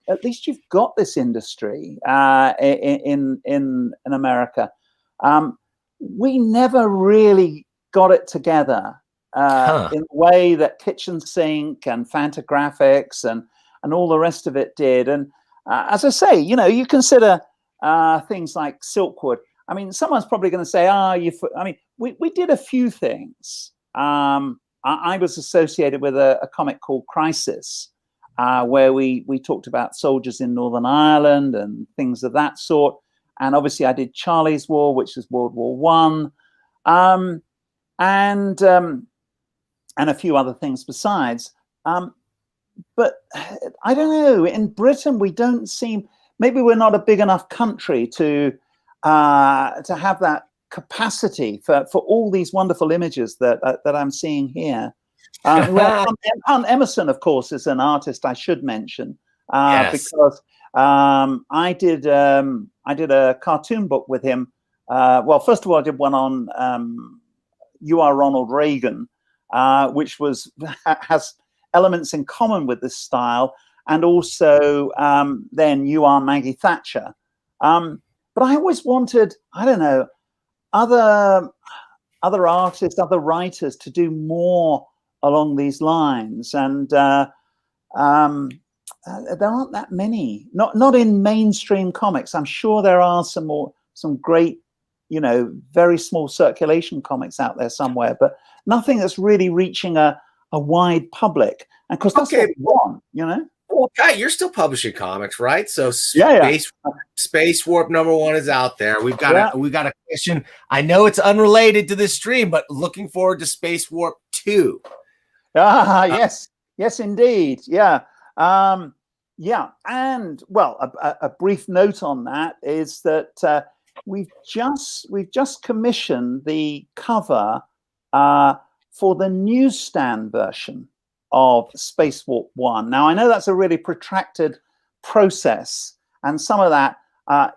at least you've got this industry in America. We never really got it together in the way that Kitchen Sink and Fantagraphics and all the rest of it did. And as I say, you consider things like Silkwood. I mean, someone's probably going to say, we did a few things. I was associated with a comic called Crisis, where we talked about soldiers in Northern Ireland and things of that sort. And obviously I did Charlie's War, which is World War I, and a few other things besides. But I don't know, in Britain, we don't seem, maybe we're not a big enough country to have that capacity for all these wonderful images that I'm seeing here. Emerson, of course, is an artist I should mention, yes. Because I did a cartoon book with him. Well, first of all, I did one on You Are Ronald Reagan, which has elements in common with this style, and also then You Are Maggie Thatcher. But I always wanted, I don't know, other artists, other writers to do more along these lines, and there aren't that many. Not in mainstream comics. I'm sure there are some great, very small circulation comics out there somewhere, but nothing that's really reaching a wide public. And of course, that's what we want, Well, Pat, you're still publishing comics, right? So Space Warp #1 is out there. We've got a question. I know it's unrelated to this stream, but looking forward to Space Warp 2. Yes, indeed. Yeah. And well, a brief note on that is that we've just commissioned the cover for the newsstand version of Space Warp 1. Now, I know that's a really protracted process, and some of that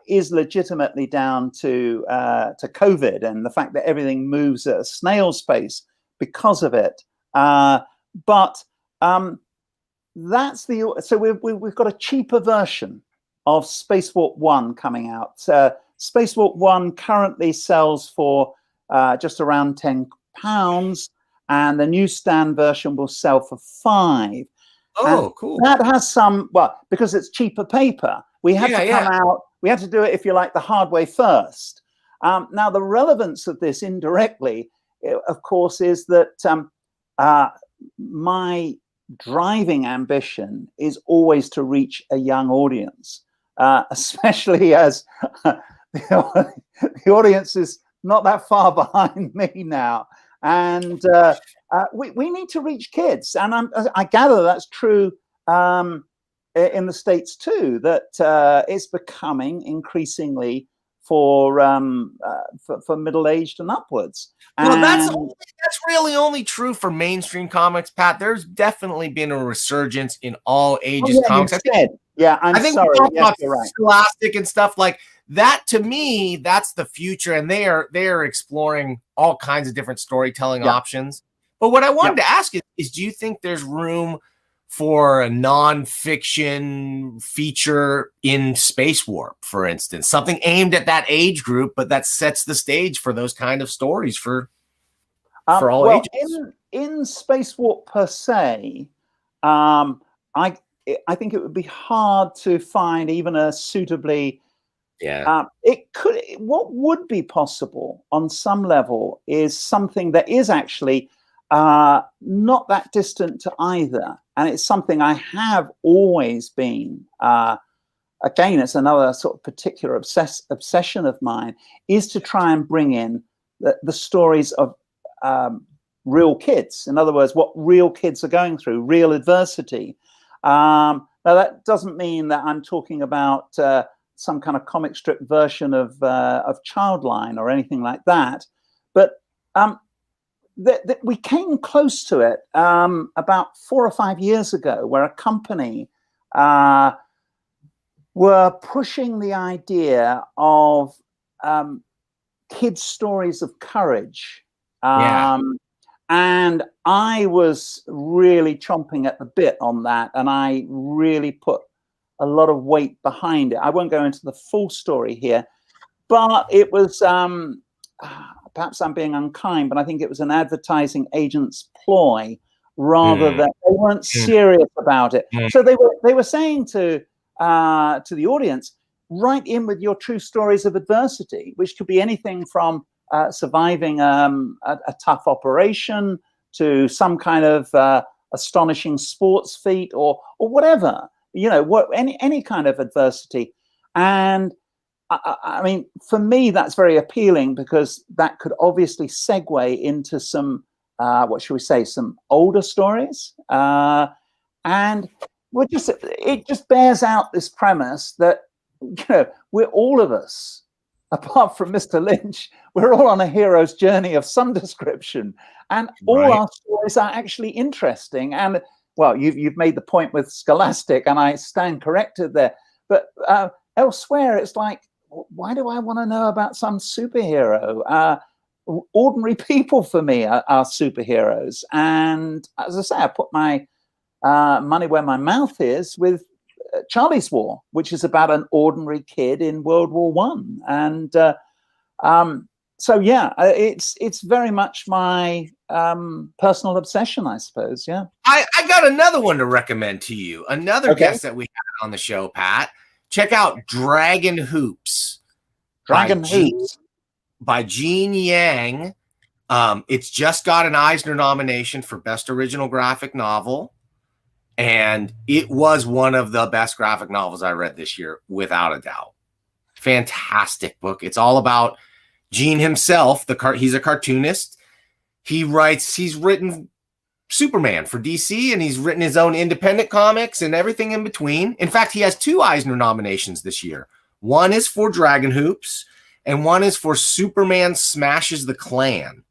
is legitimately down to COVID and the fact that everything moves at a snail's pace because of it. But that's so we've got a cheaper version of Space Warp 1 coming out. Space Warp 1 currently sells for just around £10. And the newsstand version will sell for £5. Oh, and cool. That has some, because it's cheaper paper, we had to come out, we had to do it, if you like, the hard way first. Now, the relevance of this indirectly, of course, is that my driving ambition is always to reach a young audience, especially as the audience is not that far behind me now. And we need to reach kids, and I gather that's true in the States too. That it's becoming increasingly for middle-aged and upwards. Well, that's really only true for mainstream comics, Pat. There's definitely been a resurgence in all ages comics. I'm sorry. We talk about Scholastic and stuff like that to me, that's the future. And they are exploring all kinds of different storytelling options. But what I wanted to ask is, do you think there's room for a nonfiction feature in Space Warp, for instance, something aimed at that age group, but that sets the stage for those kind of stories for all ages? In Space Warp per se, I think it would be hard to find even a suitably. What would be possible on some level is something that is actually not that distant to either. And it's something I have always been, again, it's another sort of particular obsession of mine, is to try and bring in the stories of real kids. In other words, what real kids are going through, real adversity. Now, that doesn't mean that I'm talking about some kind of comic strip version of Childline or anything like that. But we came close to it about 4 or 5 years ago, where a company were pushing the idea of kids' stories of courage. And I was really chomping at the bit on that, and I really put a lot of weight behind it. I won't go into the full story here, but it was, perhaps I'm being unkind, but I think it was an advertising agent's ploy rather than they weren't serious about it. So they were saying to the audience, write in with your true stories of adversity, which could be anything from surviving a tough operation to some kind of astonishing sports feat or whatever, any kind of adversity. And I mean, for me, that's very appealing because that could obviously segue into some, what should we say, some older stories. And it just bears out this premise that, we're all of us, apart from Mr. Lynch, we're all on a hero's journey of some description. And all our stories are actually interesting. And, well, you've made the point with Scholastic, and I stand corrected there. But elsewhere, it's like, why do I want to know about some superhero? Ordinary people for me are superheroes. And as I say, I put my money where my mouth is with Charlie's War, which is about an ordinary kid in World War One. And so, yeah, it's very much my personal obsession, I suppose. Yeah. I got another one to recommend to you. Another guest that we had on the show, Pat. Check out Dragon Hoops. By Gene Yang. It's just got an Eisner nomination for Best Original Graphic Novel. And it was one of the best graphic novels I read this year, without a doubt. Fantastic book. It's all about Gene himself. He's a cartoonist. He's written Superman for DC, and he's written his own independent comics and everything in between. In fact, he has 2 Eisner nominations this year. One is for Dragon Hoops, and one is for Superman Smashes the Klan,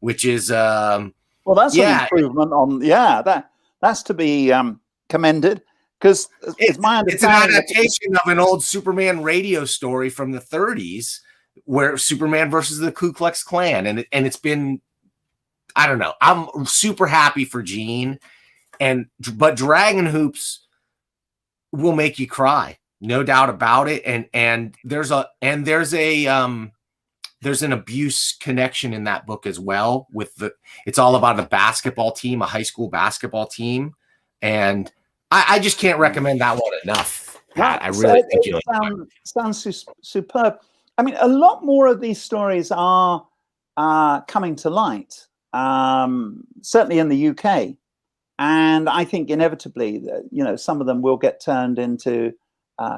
which is well, that's an improvement on that's to be commended, because it's my understanding it's an adaptation of an old Superman radio story from the 30s, where Superman versus the Ku Klux Klan, and it's been, I don't know. I'm super happy for Gene, but Dragon Hoops will make you cry, no doubt about it. And there's an abuse connection in that book as well. It's all about a basketball team, a high school basketball team, and I just can't recommend that one enough, Pat. I really think you'll sounds superb. I mean, a lot more of these stories are coming to light. Certainly in the UK, and I think inevitably, some of them will get turned into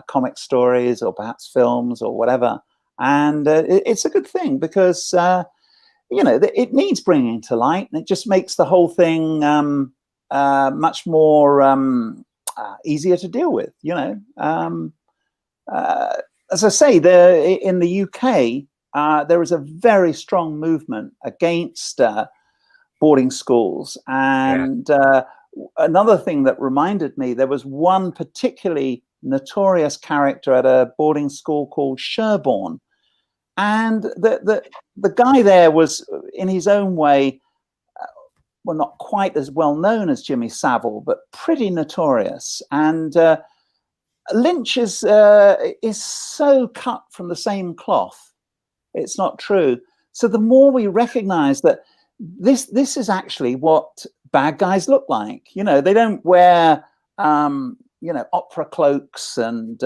comic stories or perhaps films or whatever. And it's a good thing because it needs bringing to light, and it just makes the whole thing much more easier to deal with. As I say, in the UK, there is a very strong movement against boarding schools. And another thing that reminded me, there was one particularly notorious character at a boarding school called Sherborne. And the guy there was, in his own way, well, not quite as well known as Jimmy Savile, but pretty notorious. And Lynch is so cut from the same cloth. It's not true. So the more we recognize that this is actually what bad guys look like. You know, they don't wear you know, opera cloaks and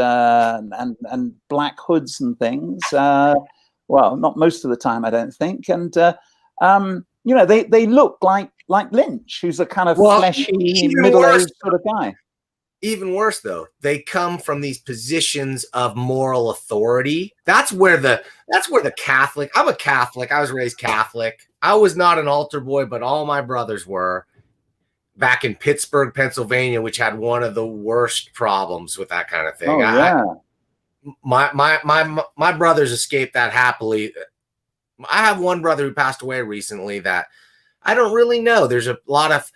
black hoods and things. Well, not most of the time, I don't think. And you know, they look like Lynch, who's a kind of fleshy, middle-aged sort of guy. Even worse, though, they come from these positions of moral authority. That's where the Catholic. I'm a Catholic. I was raised Catholic. I was not an altar boy, but all my brothers were. Back in Pittsburgh, Pennsylvania, which had one of the worst problems with that kind of thing. Oh, yeah. My brothers escaped that happily. I have one brother who passed away recently that I don't really know. There's a lot of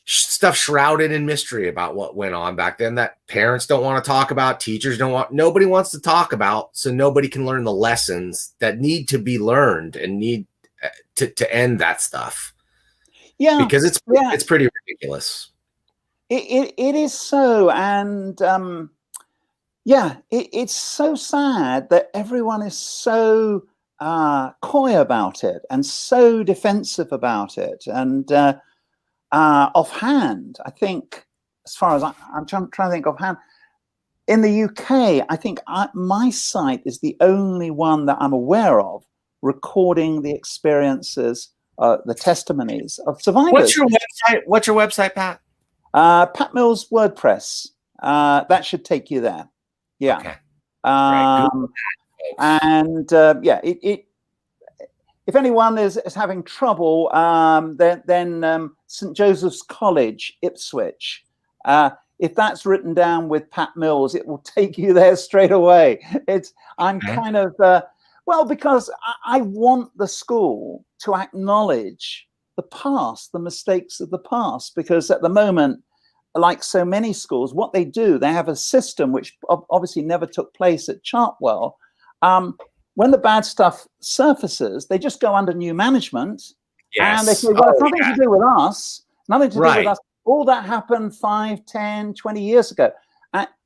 stuff shrouded in mystery about what went on back then that parents don't want to talk about, teachers don't want, nobody wants to talk about, so nobody can learn the lessons that need to be learned and need to end that stuff. Yeah, because it's pretty ridiculous. It is so, and yeah, it's so sad that everyone is so coy about it and so defensive about it, and offhand, I think, as far as I'm trying to think offhand, in the UK, I think my site is the only one that I'm aware of recording the experiences, the testimonies of survivors. What's your website, Pat? Pat Mills WordPress. That should take you there. Yeah. Okay. And yeah, if anyone is having trouble, then St. Joseph's College, Ipswich. If that's written down with Pat Mills, it will take you there straight away. I'm kind of well, because I want the school to acknowledge the past, the mistakes of the past, because at the moment, like so many schools, what they do, they have a system which obviously never took place at Chartwell. When the bad stuff surfaces, they just go under new management. Yes. And they say, well, it's nothing to do with us, nothing to do with us. All that happened 5, 10, 20 years ago.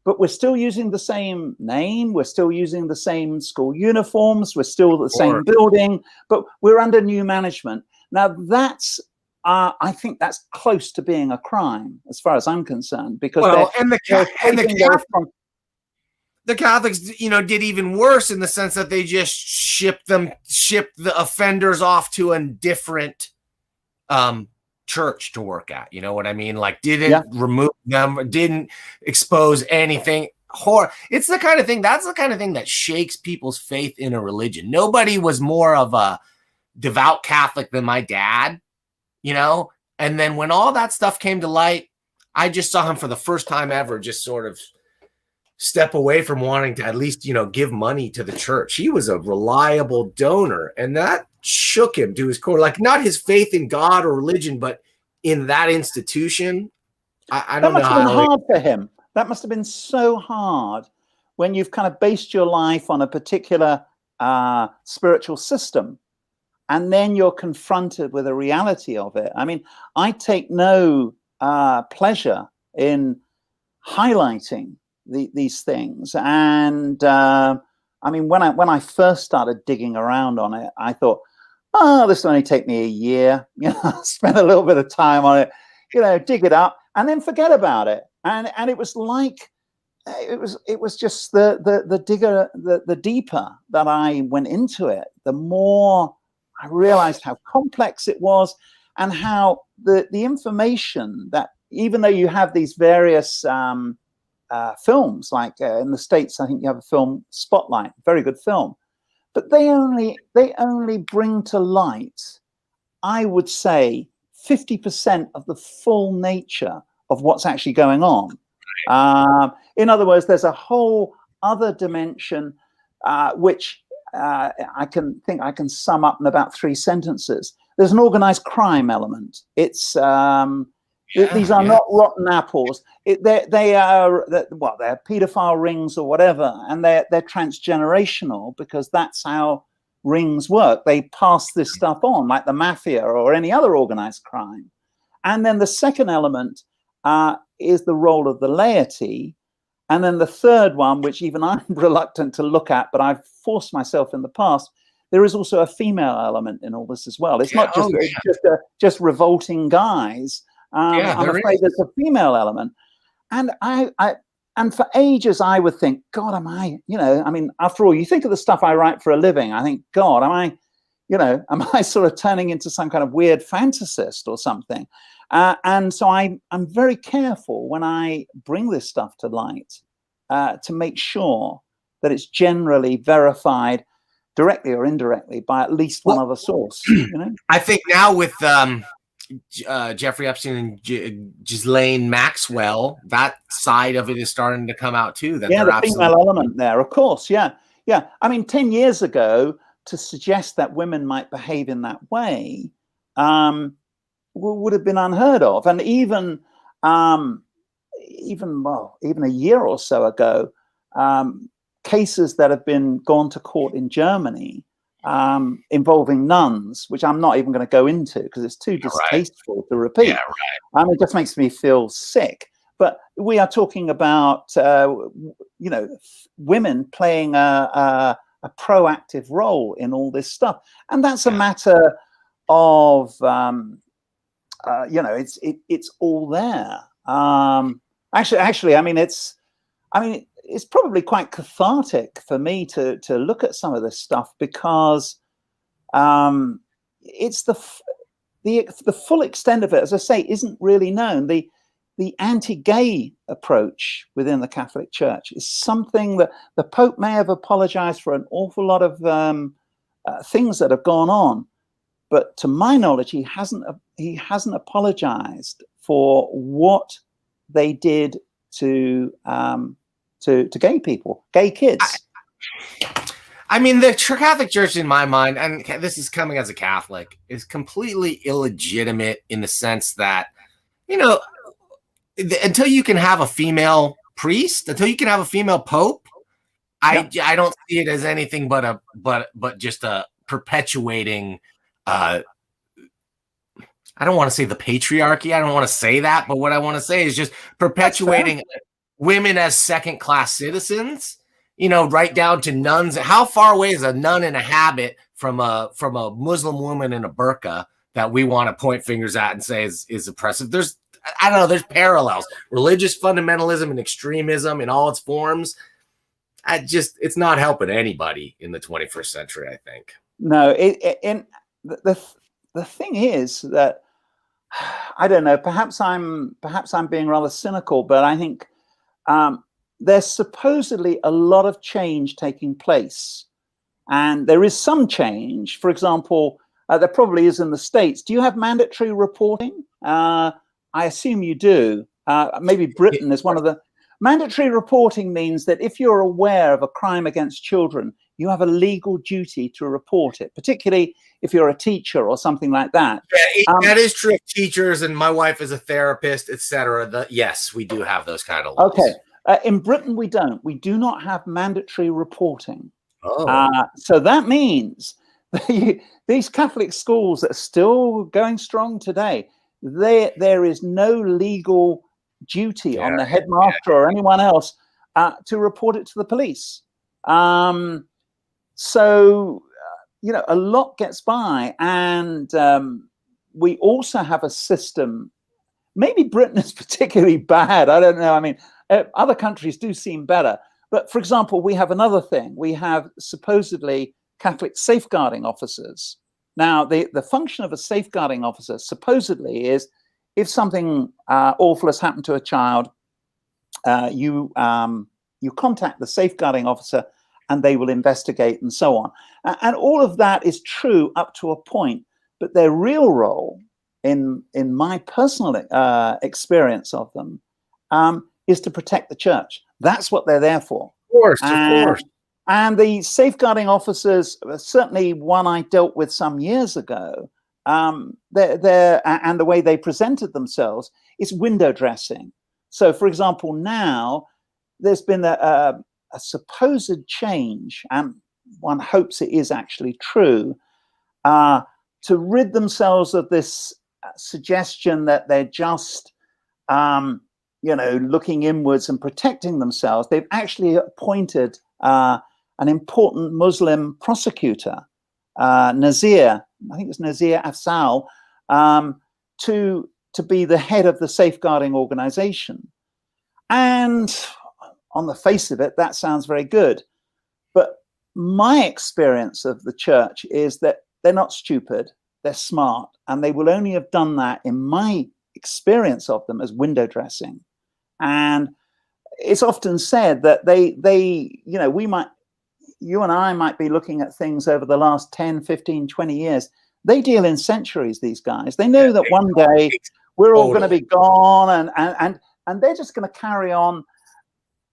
But we're still using the same name. We're still using the same school uniforms. We're still the same building, but we're under new management. Now, that's, I think that's close to being a crime, as far as I'm concerned, because the Catholics, you know, did even worse in the sense that they just shipped the offenders off to a different church to work at. You know what I mean? Like, didn't remove them, didn't expose anything. It's the kind of thing, that's the kind of thing that shakes people's faith in a religion. Nobody was more of a devout Catholic than my dad, you know? And then when all that stuff came to light, I just saw him for the first time ever just sort of step away from wanting to at least, you know, give money to the church. He was a reliable donor, and that shook him to his core. Like, not his faith in God or religion, but in that institution. I don't know how. That must have been hard for him. That must have been so hard when you've kind of based your life on a particular spiritual system, and then you're confronted with the reality of it. I mean, I take no pleasure in highlighting these things. And I mean, when I first started digging around on it, I thought, oh, this will only take me a year. You know, spend a little bit of time on it, you know, dig it up, and then forget about it. And it was like, it was just the deeper that I went into it, the more I realized how complex it was, and how the information that, even though you have these various films, like in the States, I think you have a film Spotlight, very good film, but they only bring to light, I would say, 50% of the full nature of what's actually going on. In other words, there's a whole other dimension which I can sum up in about 3 sentences. There's an organized crime element. It's These are not rotten apples. They are they're pedophile rings or whatever, and they're transgenerational, because that's how rings work. They pass this stuff on, like the mafia or any other organized crime. And then the second element is the role of the laity. And then the third one, which even I'm reluctant to look at, but I've forced myself in the past, there is also a female element in all this as well. It's not just revolting guys. I'm afraid there's a female element. And and for ages I would think, God, am I, I mean, after all, you think of the stuff I write for a living, I think, God, am I sort of turning into some kind of weird fantasist or something? And so I'm very careful when I bring this stuff to light to make sure that it's generally verified directly or indirectly by at least one other source. I think now with Jeffrey Epstein and Ghislaine Maxwell, that side of it is starting to come out too. That the female element there, of course. Yeah. I mean, 10 years ago, to suggest that women might behave in that way would have been unheard of. And even a year or so ago, cases that have gone to court in Germany involving nuns, which I'm not even going to go into because it's too distasteful to repeat. It just makes me feel sick. But we are talking about women playing a proactive role in all this stuff, and that's a matter of it's all there. Actually, it's probably quite cathartic for me to look at some of this stuff, because it's the full extent of it, as I say, isn't really known. The anti-gay approach within the Catholic Church is something that the Pope may have apologized for an awful lot of things that have gone on, but to my knowledge, he hasn't apologized for what they did to gay people, gay kids. I mean, the Catholic Church, in my mind, and this is coming as a Catholic, is completely illegitimate in the sense that, until you can have a female priest, until you can have a female pope, I don't see it as anything but just a perpetuating. I don't want to say the patriarchy. I don't want to say that, but what I want to say is just perpetuating women as second-class citizens. Right down to nuns. How far away is a nun in a habit from a Muslim woman in a burqa that we want to point fingers at and say is oppressive? There's parallels. Religious fundamentalism and extremism in all its forms. It's not helping anybody in the 21st century, I think. No, the thing is that, I don't know, perhaps I'm being rather cynical, but I think there's supposedly a lot of change taking place, and there is some change. For example, there probably is in the States. Do you have mandatory reporting? I assume you do. Maybe Britain is one of the. Mandatory reporting means that if you're aware of a crime against children, you have a legal duty to report it, particularly if you're a teacher or something like that. That is true of teachers, and my wife is a therapist, etc. Yes, we do have those kind of laws. Okay. In Britain, we don't. We do not have mandatory reporting. So that means these Catholic schools that are still going strong today, there is no legal duty on the headmaster or anyone else to report it to the police. So a lot gets by, and we also have a system. Maybe Britain is particularly bad. I don't know. I mean, other countries do seem better. But for example, we have another thing. We have supposedly Catholic safeguarding officers. Now, the function of a safeguarding officer supposedly is, if something awful has happened to a child, you contact the safeguarding officer and they will investigate and so on. And all of that is true up to a point. But their real role, in my personal experience of them, is to protect the church. That's what they're there for. Of course. And the safeguarding officers, certainly one I dealt with some years ago, and the way they presented themselves is window dressing. So, for example, now there's been a supposed change, and one hopes it is actually true, to rid themselves of this suggestion that they're just, looking inwards and protecting themselves. They've actually appointed an important Muslim prosecutor, Nazir, I think it's Nazir Afzal, to be the head of the safeguarding organization. And on the face of it, that sounds very good. But my experience of the church is that they're not stupid, they're smart, and they will only have done that, in my experience of them, as window dressing. And it's often said that you and I might be looking at things over the last 10, 15, 20 years. They deal in centuries, these guys. They know that one day we're all going to be gone, and they're just going to carry on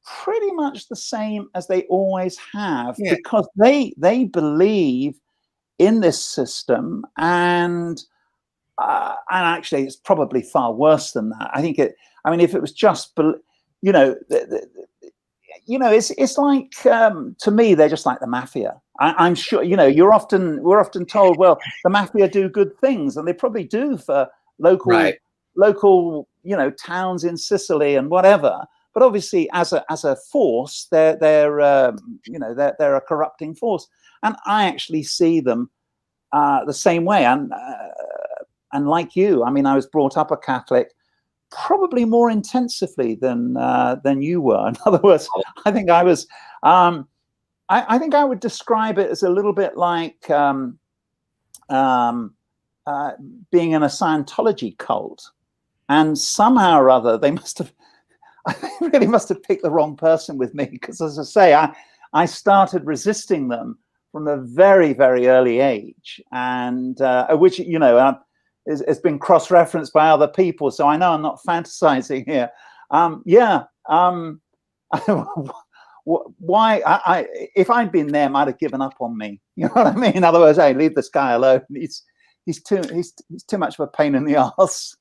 pretty much the same as they always have, because they believe in this system, and actually it's probably far worse than that. If it was just, it's like, to me, they're just like the mafia. I'm sure, we're often told, well, the mafia do good things, and they probably do for local, towns in Sicily and whatever. But obviously, as a force, they're a corrupting force, and I actually see them the same way. And like you, I was brought up a Catholic, probably more intensively than you were. In other words, I think I was. I think I would describe it as a little bit like being in a Scientology cult, and somehow or other they really must have picked the wrong person with me, because, as I say, I started resisting them from a very, very early age, and which has been cross-referenced by other people, so I know I'm not fantasizing here. Why? If I'd been them, I'd have given up on me. You know what I mean? In other words, hey, leave this guy alone. He's too much of a pain in the ass.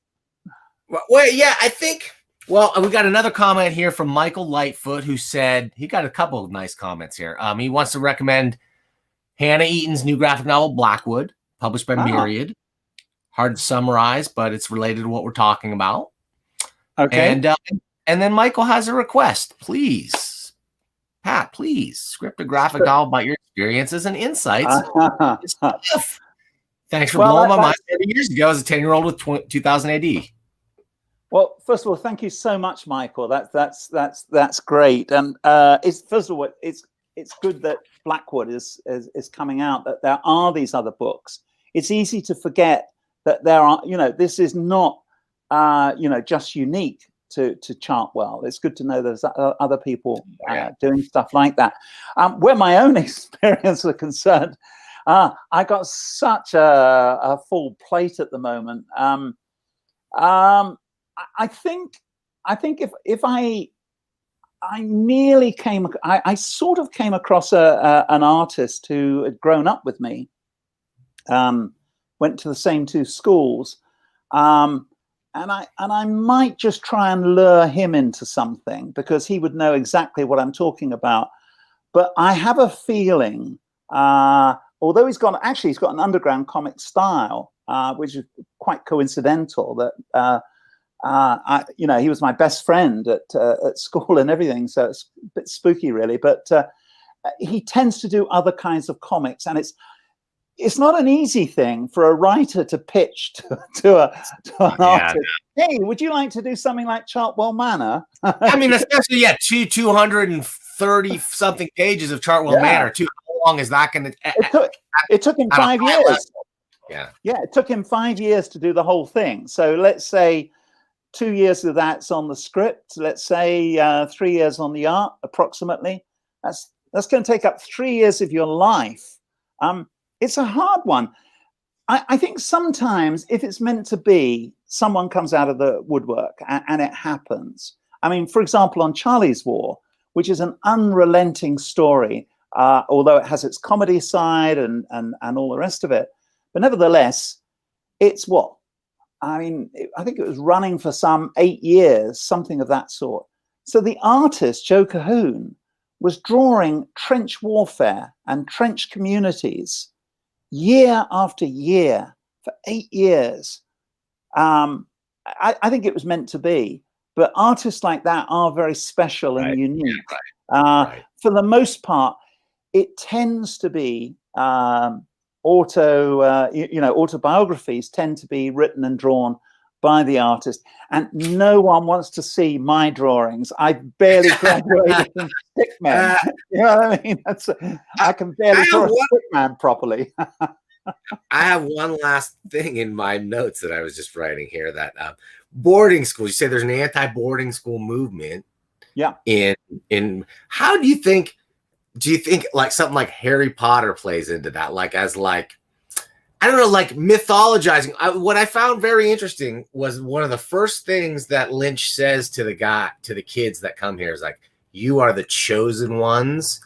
Well, yeah, I think. Well, we got another comment here from Michael Lightfoot, who said he got a couple of nice comments here. He wants to recommend Hannah Eaton's new graphic novel, Blackwood, published by Myriad. Hard to summarize, but it's related to what we're talking about. Okay. And then Michael has a request. Please, Pat, please script a graphic novel about your experiences and insights. Thanks for blowing my mind 30 years ago as a 10-year-old with 2000 AD. Well, first of all, thank you so much, Michael. That's great. And first of all, it's good that Blackwood is coming out, that there are these other books. It's easy to forget that there are, this is not, just unique to Chartwell. It's good to know there's other people doing stuff like that. Where my own experience are concerned, I got such a full plate at the moment. I think if I nearly I sort of came across an artist who had grown up with me, went to the same two schools, and I might just try and lure him into something, because he would know exactly what I'm talking about. But I have a feeling, although he's got an underground comic style, which is quite coincidental, that he was my best friend at school and everything, so it's a bit spooky, really. But he tends to do other kinds of comics, and it's not an easy thing for a writer to pitch to an artist. Hey, would you like to do something like Chartwell Manor? Especially 230 something pages of Chartwell Manor. How long is that going to? It took him 5 years. Yeah, it took him 5 years to do the whole thing. So let's say 2 years of that's on the script. Let's say 3 years on the art, approximately. That's going to take up 3 years of your life. It's a hard one. I think sometimes, if it's meant to be, someone comes out of the woodwork and it happens. For example, on Charlie's War, which is an unrelenting story, although it has its comedy side and all the rest of it. But nevertheless, it's what? I mean, I think it was running for some 8 years, something of that sort. So the artist, Joe Cahoon, was drawing trench warfare and trench communities year after year for 8 years. I think it was meant to be, but artists like that are very special and unique. For the most part, it tends to be autobiographies tend to be written and drawn by the artist, and no one wants to see my drawings. I barely graduated from stickman. You know what I mean? I can barely draw a stickman properly. I have one last thing in my notes that I was just writing here, that boarding schools. You say there's an anti-boarding school movement. Yeah. In how do you think like something like Harry Potter plays into that? Like, as like, I don't know, like mythologizing. What I found very interesting was one of the first things that Lynch says to the kids that come here is like, you are the chosen ones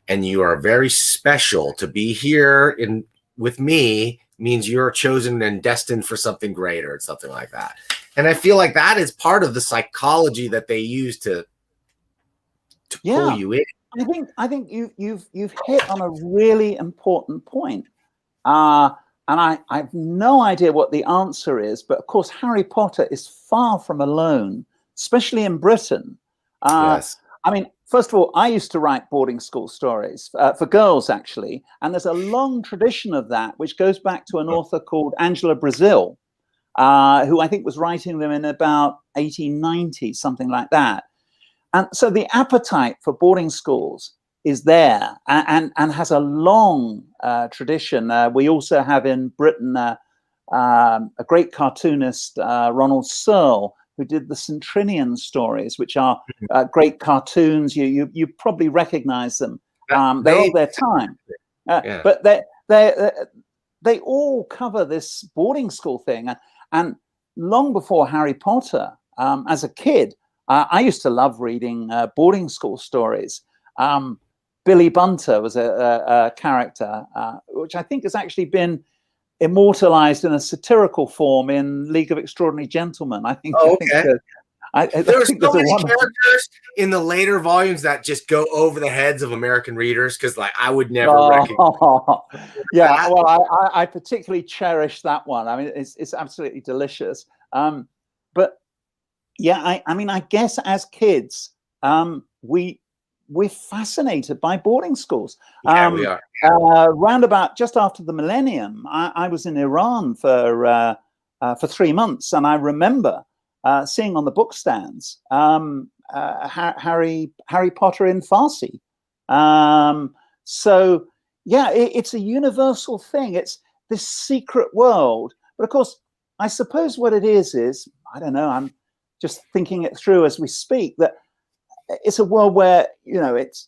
and you are very special. To be here with me means you're chosen and destined for something greater, and something like that. And I feel like that is part of the psychology that they use to pull you in. I think you've hit on a really important point. And I have no idea what the answer is, but of course, Harry Potter is far from alone, especially in Britain. Yes. I mean, first of all, I used to write boarding school stories for girls, actually. And there's a long tradition of that, which goes back to an author called Angela Brazil, who I think was writing them in about 1890, something like that. And so the appetite for boarding schools is there and has a long tradition. We also have in Britain a great cartoonist, Ronald Searle, who did the Centrinian stories, which are great cartoons. You probably recognize them. They're of their time, but they all cover this boarding school thing. And long before Harry Potter, as a kid, I used to love reading boarding school stories. Billy Bunter was a character, which I think has actually been immortalized in a satirical form in League of Extraordinary Gentlemen. I think. Oh, okay. There are so many wonderful characters in the later volumes that just go over the heads of American readers, because like I would never recognize. Yeah, well, I particularly cherish that one. I mean, it's absolutely delicious. But yeah, I mean, I guess as kids, we're fascinated by boarding schools. Yeah, we are. Round about just after the millennium, I was in Iran for 3 months, and I remember seeing on the book stands Harry Potter in Farsi. So yeah, it's a universal thing. It's this secret world. But of course, I suppose what it is I don't know. I'm just thinking it through as we speak, that it's a world where, you know, it's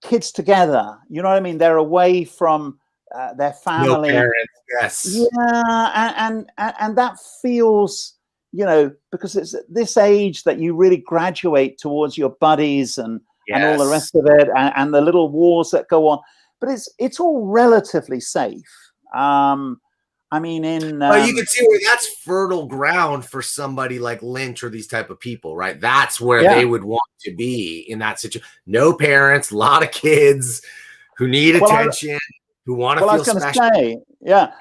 kids together. You know what I mean? They're away from their family. No parents, yes. Yeah, and that feels, you know, because it's at this age that you really graduate towards your buddies and all the rest of it, and the little wars that go on. But it's all relatively safe. I mean, well, you can see where that's fertile ground for somebody like Lynch or these type of people, right? That's where they would want to be in that situation. No parents, a lot of kids who need attention, who want to feel special. I was going to say,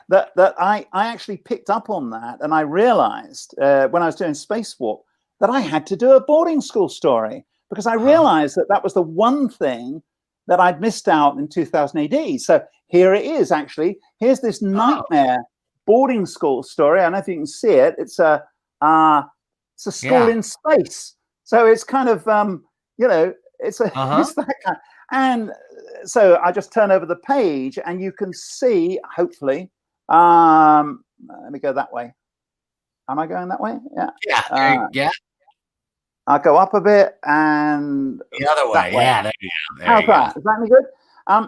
that I actually picked up on that, and I realized when I was doing Spacewalk that I had to do a boarding school story, because I realized that was the one thing that I'd missed out in 2000 AD. So here it is, actually. Here's this nightmare boarding school story. I don't know if you can see it. It's a school in space. So it's kind of, you know, it's that kind. And so I just turn over the page and you can see, hopefully, let me go that way. Am I going that way? Yeah. Yeah. I'll go up a bit and the other way. Yeah. There you go. How's that? Is that any good?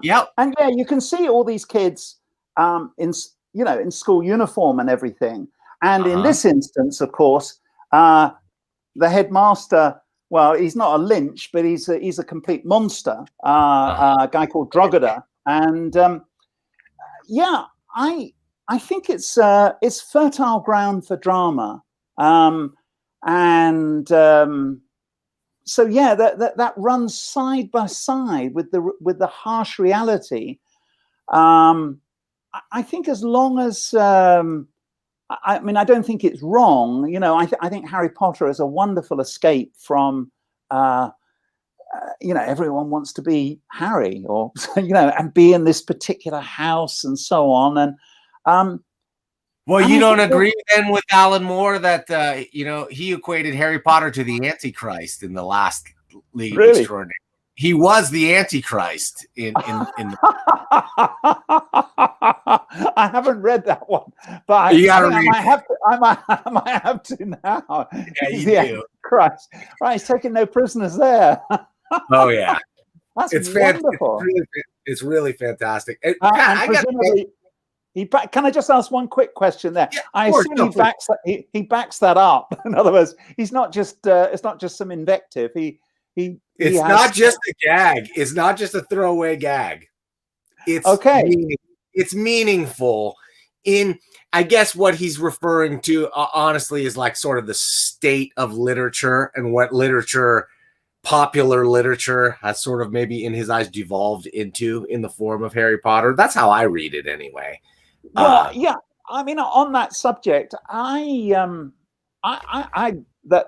Yep. And yeah, you can see all these kids in school uniform and everything. And in this instance, of course, the headmaster, well, he's not a Lynch, but he's a complete monster, a guy called Drogheda. And I I think it's fertile ground for drama, and so yeah, that runs side by side with the harsh reality. I think as long as I mean, I don't think it's wrong. You know, I think Harry Potter is a wonderful escape from. You know, everyone wants to be Harry, or you know, and be in this particular house and so on. And well, you don't agree then with Alan Moore that you know, he equated Harry Potter to the Antichrist in the last League of Extraordinary. He was the Antichrist in the I haven't read that one, but I might have to now. Yeah, you do. Christ. Right, he's taking no prisoners there. Oh yeah. It's wonderful. It's really fantastic. And presumably, can I just ask one quick question there? Yeah, I assume he backs that up. In other words, he's not just it's not just some invective. It's not just a gag. It's not just a throwaway gag. It's okay. It's meaningful. In, I guess what he's referring to, honestly, is like sort of the state of literature and what literature, popular literature, has sort of maybe in his eyes devolved into in the form of Harry Potter. That's how I read it, anyway. Well, yeah. I mean, on that subject, the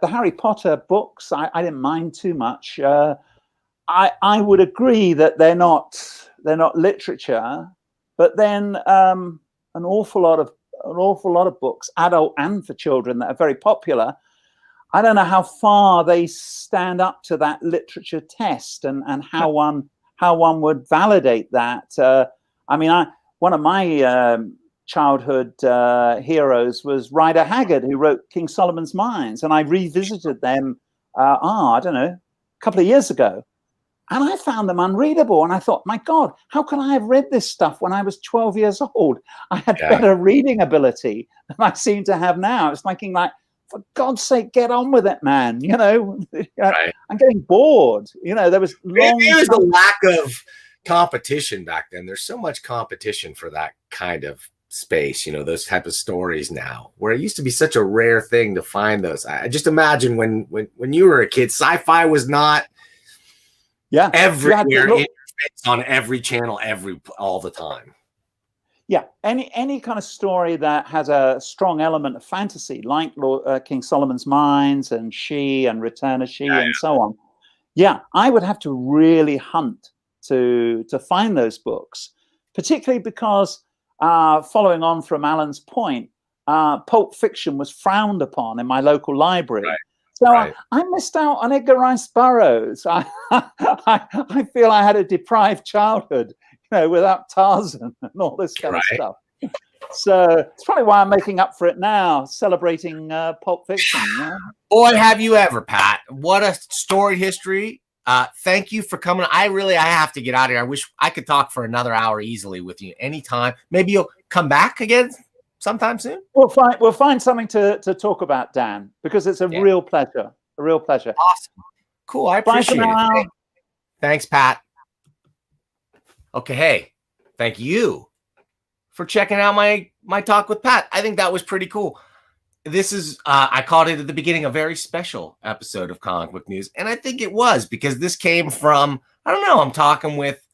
Harry Potter books, I didn't mind too much. I would agree that they're not literature, but then an awful lot of books, adult and for children, that are very popular. I don't know how far they stand up to that literature test, and how one would validate that. I mean, one of my childhood heroes was Rider Haggard, who wrote King Solomon's Mines, and I revisited them I don't know, a couple of years ago, and I found them unreadable. And I thought, my God, how can I have read this stuff when I was 12 years old? I had better reading ability than I seem to have now. It's making like, for God's sake, get on with it, man. You know, right. I'm getting bored. You know, there was a lack of competition back then. There's so much competition for that kind of space, you know, those type of stories now, where it used to be such a rare thing to find those. I just imagine when you were a kid, sci-fi was not everywhere in your face, on every channel, all the time. Yeah, any kind of story that has a strong element of fantasy, like King Solomon's Mines and She and Return of She and so on. Yeah, I would have to really hunt to find those books, particularly because following on from Alan's point, Pulp Fiction was frowned upon in my local library. Right. So I missed out on Edgar Rice Burroughs. I feel I had a deprived childhood, you know, without Tarzan and all this kind of stuff. So it's probably why I'm making up for it now, celebrating Pulp Fiction. Yeah? Boy, have you ever, Pat. What a storied history. Thank you for coming. I have to get out of here. I wish I could talk for another hour easily with you anytime. Maybe you'll come back again sometime soon. We'll find something to talk about, Dan, because it's a real pleasure. A real pleasure. Awesome. Cool. I appreciate it. Thanks, Pat. Okay. Hey, thank you for checking out my talk with Pat. I think that was pretty cool. This is, I called it at the beginning, a very special episode of Comic Book News. And I think it was, because this came from, I don't know, I'm talking with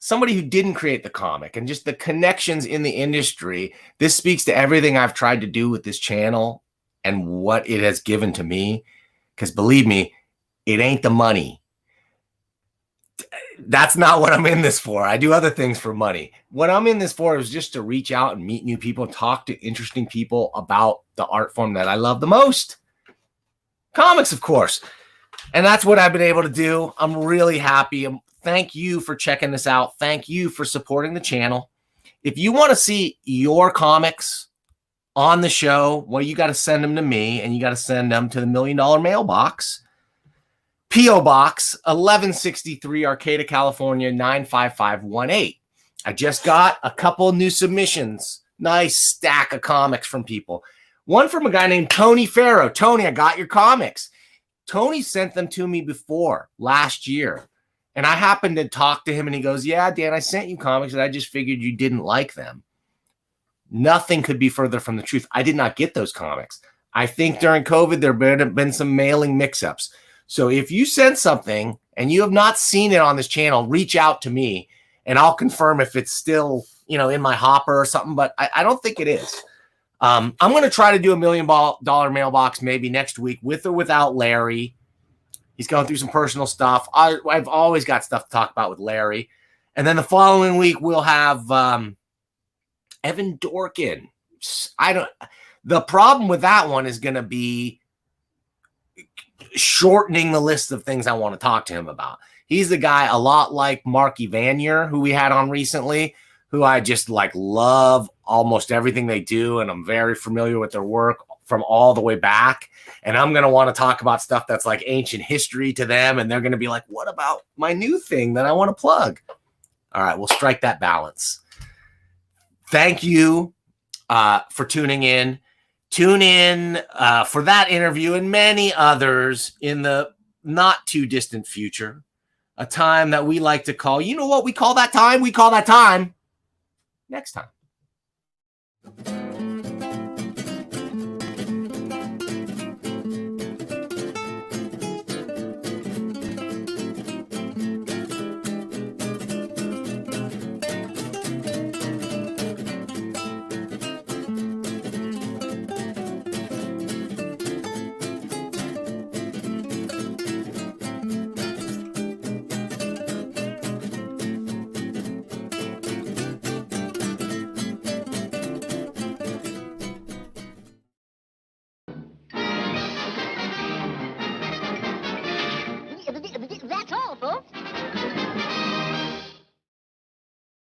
somebody who didn't create the comic and just the connections in the industry. This speaks to everything I've tried to do with this channel and what it has given to me. Because believe me, it ain't the money. That's not what I'm in this for. I do other things for money. What I'm in this for is just to reach out and meet new people, talk to interesting people about the art form that I love the most. Comics, of course. And that's what I've been able to do. I'm really happy. Thank you for checking this out. Thank you for supporting the channel. If you want to see your comics on the show, well, you got to send them to me, and you got to send them to the $1 Million Mailbox. P.O. Box 1163, Arcata, California, 95518. I just got a couple new submissions. Nice stack of comics from people. One from a guy named Tony Farrow. Tony, I got your comics. Tony sent them to me before last year. And I happened to talk to him, and he goes, yeah, Dan, I sent you comics, and I just figured you didn't like them. Nothing could be further from the truth. I did not get those comics. I think during COVID, there have been some mailing mix-ups. So if you send something and you have not seen it on this channel, reach out to me and I'll confirm if it's still, you know, in my hopper or something, but I don't think it is. I'm going to try to do $1 million mailbox maybe next week with or without Larry. He's going through some personal stuff. I've always got stuff to talk about with Larry. And then the following week, we'll have Evan Dorkin. The problem with that one is going to be shortening the list of things I want to talk to him about. He's the guy a lot like Mark Evanier, who we had on recently, who I just like love almost everything they do. And I'm very familiar with their work from all the way back. And I'm going to want to talk about stuff that's like ancient history to them. And they're going to be like, what about my new thing that I want to plug? All right, we'll strike that balance. Thank you for tuning in. Tune in for that interview and many others in the not too distant future. A time that we like to call, you know what we call that time? We call that time next time.